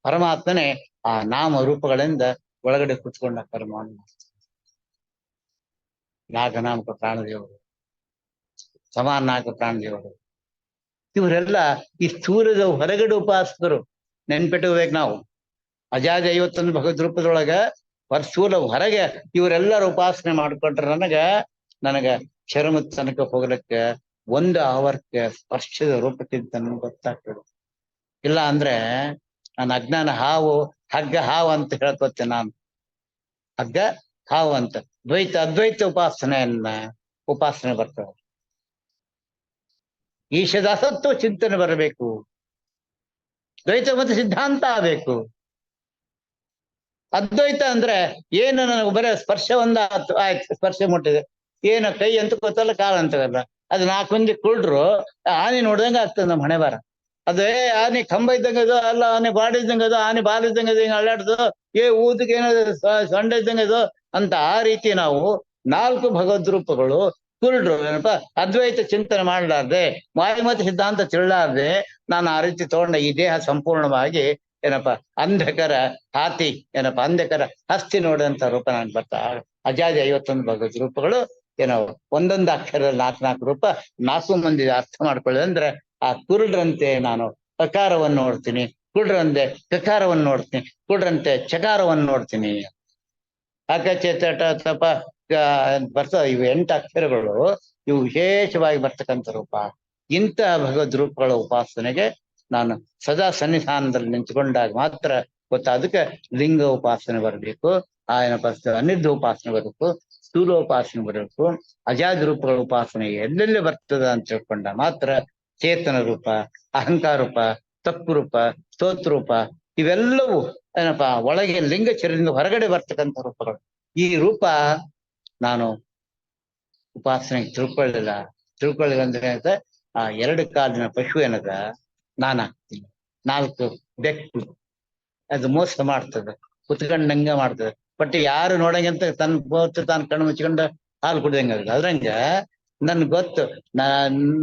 ಪರಮಾತ್ಮನೇ ಆ ನಾಮ ರೂಪಗಳಿಂದ ಒಳಗಡೆ ಕುತ್ಕೊಂಡ ಕರ್ಮವನ್ನು ಮಾಡ್ತಾರೆ. ನಾಗನಾಮಕ ಪ್ರಾಣದೇವರು, ಸಮಾನಾಮಕ ಪ್ರಾಣದೇವರು, ಇವರೆಲ್ಲ ಈ ಸ್ಥೂಲದ ಹೊರಗಡೆ ಉಪಾಸಕರು. ನೆನ್ಪಿಟ್ಕೋಬೇಕು ನಾವು. ಅಜಾದಿ 51 ಭಗವದ್ ರೂಪದೊಳಗ ಸ್ಥೂಲ ಹೊರಗೆ ಇವರೆಲ್ಲರ ಉಪಾಸನೆ ಮಾಡ್ಕೊಂಡ್ರೆ ನನಗ ಚರ್ಮದ ತನಕ ಹೋಗ್ಲಿಕ್ಕೆ 1 ಅವರ್ಗೆ ಸ್ಪರ್ಶದ ರೂಪಕ್ಕಿಂತ ಗೊತ್ತಾಗ್ತದೆ. ಇಲ್ಲ ಅಂದ್ರೆ ನಾನು ಅಜ್ಞಾನ ಹಗ್ಗ ಹಾವು ಅಂತ ಹೇಳ್ಕೊತೇನೆ. ನಾನು ಹಗ್ಗ ಹಾವು ಅಂತ ಅದ್ವೈತ ಉಪಾಸನೆ ಬರ್ತವೆ. ಈಶದಾಸತ್ವ ಚಿಂತನೆ ಬರಬೇಕು. ದ್ವೈತ ಮತ್ತು ಸಿದ್ಧಾಂತ ಆಗ್ಬೇಕು. ಅದ್ವೈತ ಅಂದ್ರೆ ಏನು, ನನಗೆ ಬರೀ ಸ್ಪರ್ಶ ಆಯ್ತು, ಸ್ಪರ್ಶ ಮುಟ್ಟಿದೆ, ಏನು ಕೈ ಅಂತ ಗೊತ್ತಲ್ಲ, ಕಾಲ ಅಂತಲ್ಲ, ಅದು 4 ಮಂದಿ ಕುಳ್ರು ಆನೆ ನೋಡ್ದಂಗ ಆಗ್ತದೆ ನಮ್ಮ ಹಣೆ ಬಾರ. ಅದೇ ಆನೆ ಕಂಬ ಇದ್ದಂಗ ಇದು ಅಲ್ಲ, ಆನೆ ಬಾಡಿ ಇದ್ದಂಗ ಇದು, ಆನೆ ಬಾಲ ಇದ್ದಂಗ ಇದು, ಹಿಂಗ ಅಳ್ಳಾಡ್ದು ಊದಕ್ಕೆ ಏನೋ ಸೊಂಡ ಇದ್ದಂಗ ಇದು ಅಂತ. ಆ ರೀತಿ ನಾವು 4 ಭಗವದ್ ರೂಪಗಳು ಕುರುಡ್ರು ಏನಪ್ಪ ಅದ್ವೈತ ಚಿಂತನೆ ಮಾಡಲಾರ್ದೆ ವಾಯುಮತ ಸಿದ್ಧಾಂತ ತಿಳಲಾರ್ದೆ ನಾನು ಆ ರೀತಿ ತಗೊಂಡ ಈ ದೇಹ ಸಂಪೂರ್ಣವಾಗಿ ಏನಪ್ಪ ಅಂಧಕರ ಹಾತಿ ಏನಪ್ಪ ಅಂಧಕರ ಹಸ್ತಿ ನೋಡಿದಂತ ರೂಪ ನಾನು ಬರ್ತಾ ಅಜಾದಿ 51 ಭಗವದ್ ರೂಪಗಳು ಏನೋ ಒಂದೊಂದು ಅಕ್ಷರ 4 ರೂಪ 4 ಮಂದಿ ಅರ್ಥ ಮಾಡ್ಕೊಳ್ಳೋದಂದ್ರೆ ಆ ಕುರುಡ್ರಂತೆ ನಾನು ಅಕಾರವನ್ನು ನೋಡ್ತೀನಿ, ಕುಡ್ರಂತೆ ಕಕಾರವನ್ನು ನೋಡ್ತೀನಿ, ಕುಡ್ರಂತೆ ಚಕಾರವನ್ನು ನೋಡ್ತೀನಿ. ಅಕಚೇತಟ ತಪ ಬರ್ತದೆ. ಇವು 8 ಅಕ್ಷರಗಳು ಇವು ವಿಶೇಷವಾಗಿ ಬರ್ತಕ್ಕಂಥ ರೂಪ. ಇಂಥ ಭಗವದ್ ರೂಪಗಳ ಉಪಾಸನೆಗೆ ನಾನು ಸದಾ ಸನ್ನಿಧಾನದಲ್ಲಿ ನಿಂತ್ಕೊಂಡಾಗ ಮಾತ್ರ ಗೊತ್ತಾ. ಅದಕ್ಕೆ ಲಿಂಗ ಉಪಾಸನೆ ಬರಬೇಕು, ಆ ಏನಪ್ಪ ಅನಿರುದ್ಧ ಉಪಾಸನೆ ಬರಬೇಕು, ಸ್ಥೂಲೋಪಾಸನೆ ಬರಬೇಕು, ಅಜಾದಿ ರೂಪಗಳ ಉಪಾಸನೆ ಎಲ್ಲೆಲ್ಲಿ ಬರ್ತದ ಅಂತ ತಿಳ್ಕೊಂಡ ಮಾತ್ರ ಚೇತನ ರೂಪ, ಅಹಂಕಾರ ರೂಪ, ತಪ್ಪು ರೂಪ, ಸ್ತೋತ್ರ ರೂಪ ಇವೆಲ್ಲವೂ ಏನಪ್ಪ ಒಳಗೆ ಲಿಂಗಚರದಿಂದ ಹೊರಗಡೆ ಬರ್ತಕ್ಕಂಥ ರೂಪಗಳು. ಈ ರೂಪ ನಾನು ಉಪಾಸನೆಗೆ ತಿಳ್ಕೊಳ್ಳಿಲ್ಲ ಅಂದ್ರೆ ಆ 2 ಕಾಲಿನ ಪಶು ಏನದ ನಾನಾಗ್ತೀನಿ. 4 ಬೆಕ್ಕು ಅದು ಮೋಸ ಮಾಡ್ತದೆ, ಕುತ್ಕೊಂಡಂಗ ಮಾಡ್ತದೆ. ಬಟ್ ಯಾರು ನೋಡಂಗಂತ ತನ್ನ ಗೊತ್ತು ತಾನು ಕಣ್ಣು ಮುಚ್ಕೊಂಡು ಹಾಲು ಕುಡ್ದಂಗ ಅದ್ರಂಗ ನನ್ ಗೊತ್ತು.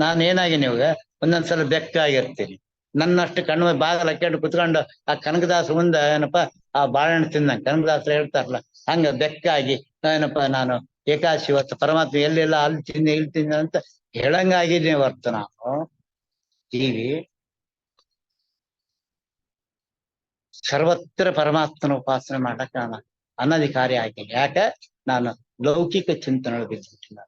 ನಾನು ಏನಾಗಿನಿ ಇವಾಗ ಒಂದೊಂದ್ಸಲ ಬೆಕ್ಕಾಗಿರ್ತೀನಿ. ನನ್ನಷ್ಟು ಕಣ್ಣು ಬಾಗಲ ಕೆಟ್ಟು ಕುತ್ಕೊಂಡು ಆ ಕನಕದಾಸ ಮುಂದೆ ಏನಪ್ಪಾ ಆ ಬಾಳೆಹಣ್ಣು ತಿಂದಂಗ ಕನಕದಾಸರು ಹೇಳ್ತಾರಲ್ಲ ಹಂಗ ಬೆಕ್ಕಾಗಿ ಏನಪ್ಪಾ ನಾನು ಏಕಾದಶಿ ಇವತ್ತು ಪರಮಾತ್ಮ ಎಲ್ಲೆಲ್ಲ ಅಲ್ಲಿ ತಿಂದೆ ಇಲ್ಲಿ ತಿಂದೆ ಅಂತ ಹೇಳಂಗಾಗಿದ್ದೀನಿ ಹೊರ್ತು ನಾನು ಜೀವಿ ಸರ್ವತ್ರ ಪರಮಾತ್ಮನ ಉಪಾಸನೆ ಮಾಡಕ್ ನಾನು ಅನಧಿಕಾರಿ ಆಗಿದ್ದೀನಿ. ಯಾಕೆ ನಾನು ಲೌಕಿಕ ಚಿಂತನೆ ಬಿದ್ದುಬಿಟ್ಟಿಲ್ಲ.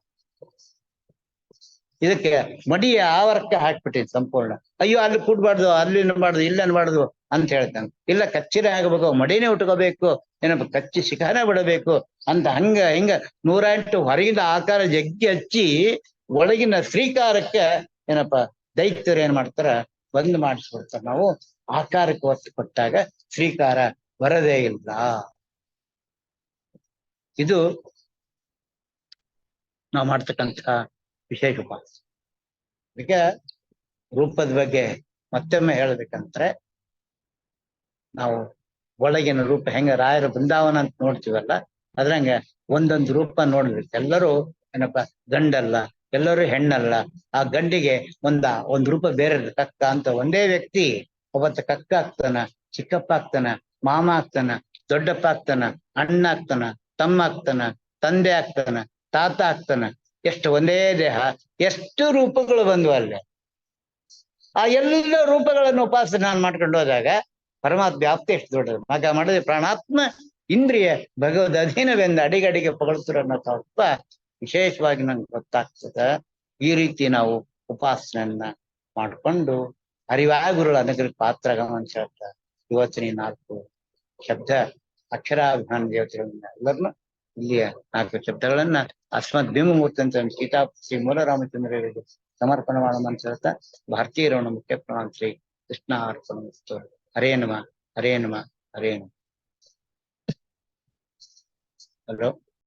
ಇದಕ್ಕೆ ಮಡಿಯ ಆವರಕ್ಕೆ ಹಾಕ್ಬಿಟ್ಟಿದ್ ಸಂಪೂರ್ಣ. ಅಯ್ಯೋ ಅಲ್ಲಿ ಕೂಡ್ಬಾರ್ದು, ಅಲ್ಲಿ ಅನ್ಬಾರ್ದು, ಇಲ್ಲಿ ಅನ್ಬಾರ್ದು ಅಂತ ಹೇಳ್ತಾನೆ. ಇಲ್ಲ ಕಚ್ಚಿರೆ ಆಗಬೇಕು, ಮಡಿನೇ ಉಟ್ಕೋಬೇಕು, ಏನಪ್ಪ ಕಚ್ಚಿ ಶಿಖಾನೆ ಬಿಡಬೇಕು ಅಂತ ಹಂಗ ಹಿಂಗ 108 ಹೊರಗಿನ ಆಕಾರ ಜಗ್ಗಿ ಹಚ್ಚಿ ಒಳಗಿನ ಶ್ರೀಕಾರಕ್ಕೆ ಏನಪ್ಪ ದೈತ್ಯರು ಏನ್ ಮಾಡ್ತಾರ ಬಂದ್ ಮಾಡಿಸ್ಬಿಡ್ತಾರ. ನಾವು ಆಕಾರಕ್ಕೆ ಒತ್ತು ಕೊಟ್ಟಾಗ ಶ್ರೀಕಾರ ಬರದೇ ಇಲ್ಲ. ಇದು ನಾವು ಮಾಡ್ತಕ್ಕಂಥ ವಿಶೇಷ ಉಪಾಸನೆ. ಅದಕ್ಕೆ ರೂಪದ ಬಗ್ಗೆ ಮತ್ತೊಮ್ಮೆ ಹೇಳ್ಬೇಕಂದ್ರೆ ನಾವು ಒಳಗಿನ ರೂಪ ಹೆಂಗ ರಾಯರ ಬೃಂದಾವನ ಅಂತ ನೋಡ್ತೀವಲ್ಲ ಅದ್ರಂಗ ಒಂದೊಂದು ರೂಪ ನೋಡ್ಬೇಕು. ಎಲ್ಲರೂ ಏನಪ್ಪ ಗಂಡಲ್ಲ, ಎಲ್ಲರೂ ಹೆಣ್ಣಲ್ಲ. ಆ ಗಂಡಿಗೆ ಒಂದ್ ರೂಪ ಬೇರೆ ಕಕ್ಕ ಅಂತ. ಒಂದೇ ವ್ಯಕ್ತಿ ಒಬ್ಬತ್ತ ಕಕ್ಕ ಆಗ್ತಾನ, ಚಿಕ್ಕಪ್ಪ ಆಗ್ತಾನ, ಮಾಮ ಆಗ್ತಾನ, ದೊಡ್ಡಪ್ಪ ಆಗ್ತಾನ, ಅಣ್ಣ ಆಗ್ತಾನ, ತಮ್ಮ ಆಗ್ತಾನ, ತಂದೆ ಆಗ್ತಾನ, ತಾತ ಆಗ್ತಾನ. ಎಷ್ಟು ಒಂದೇ ದೇಹ, ಎಷ್ಟು ರೂಪಗಳು ಬಂದ್ವು ಅಲ್ಲೇ. ಆ ಎಲ್ಲ ರೂಪಗಳನ್ನು ಉಪಾಸನೆ ನಾನು ಮಾಡ್ಕೊಂಡು ಹೋದಾಗ ಪರಮಾತ್ಮ ವ್ಯಾಪ್ತಿ ಎಷ್ಟು ದೊಡ್ಡದು. ಮಗ ಮಾಡಿದ್ರೆ ಪ್ರಾಣಾತ್ಮ ಇಂದ್ರಿಯ ಭಗವದ್ ಅಧೀನವೆಂದು ಅಡಿಗಡಿಗೆ ಪೊಗಳ್ತಾರೆ ಅನ್ನೋ ತತ್ವ ವಿಶೇಷವಾಗಿ ನಂಗೆ ಗೊತ್ತಾಗ್ತದೆ. ಈ ರೀತಿ ನಾವು ಉಪಾಸನೆಯನ್ನ ಮಾಡ್ಕೊಂಡು ಅರಿವಾಗುರುಳ ಅನುಗ್ರಹ ಪಾತ್ರಗಮ ಅಂತ ಹೇಳ್ತಾರೆ. ಇವತ್ತಿನ 4 ಶಬ್ದ ಅಕ್ಷರಾಭಿಮಾನ ದೇವತೆಗಳನ್ನ ಎಲ್ಲರನ್ನು ಇಲ್ಲಿಯ 4 ಶಬ್ದಗಳನ್ನ ಅಸ್ಮತ್ ಭೀಮಮೂರ್ತಿ ಅಂತ ಸೀತಾ ಶ್ರೀ ಮೂಲರಾಮಚಂದ್ರರಿಗೆ ಸಮರ್ಪಣೆ ಮಾಡೋ ಅಂತ ಹೇಳ್ತಾ ಭಾರತೀಯರವಣ ಮುಖ್ಯ ಪ್ರಮಾಣ ಶ್ರೀ ಕೃಷ್ಣ ಅರ್ಪಣ. ಹರೇ ನಮಃ, ಹರೇ ನಮಃ, ಹರೇ ನಮಃ. ಹಲೋ.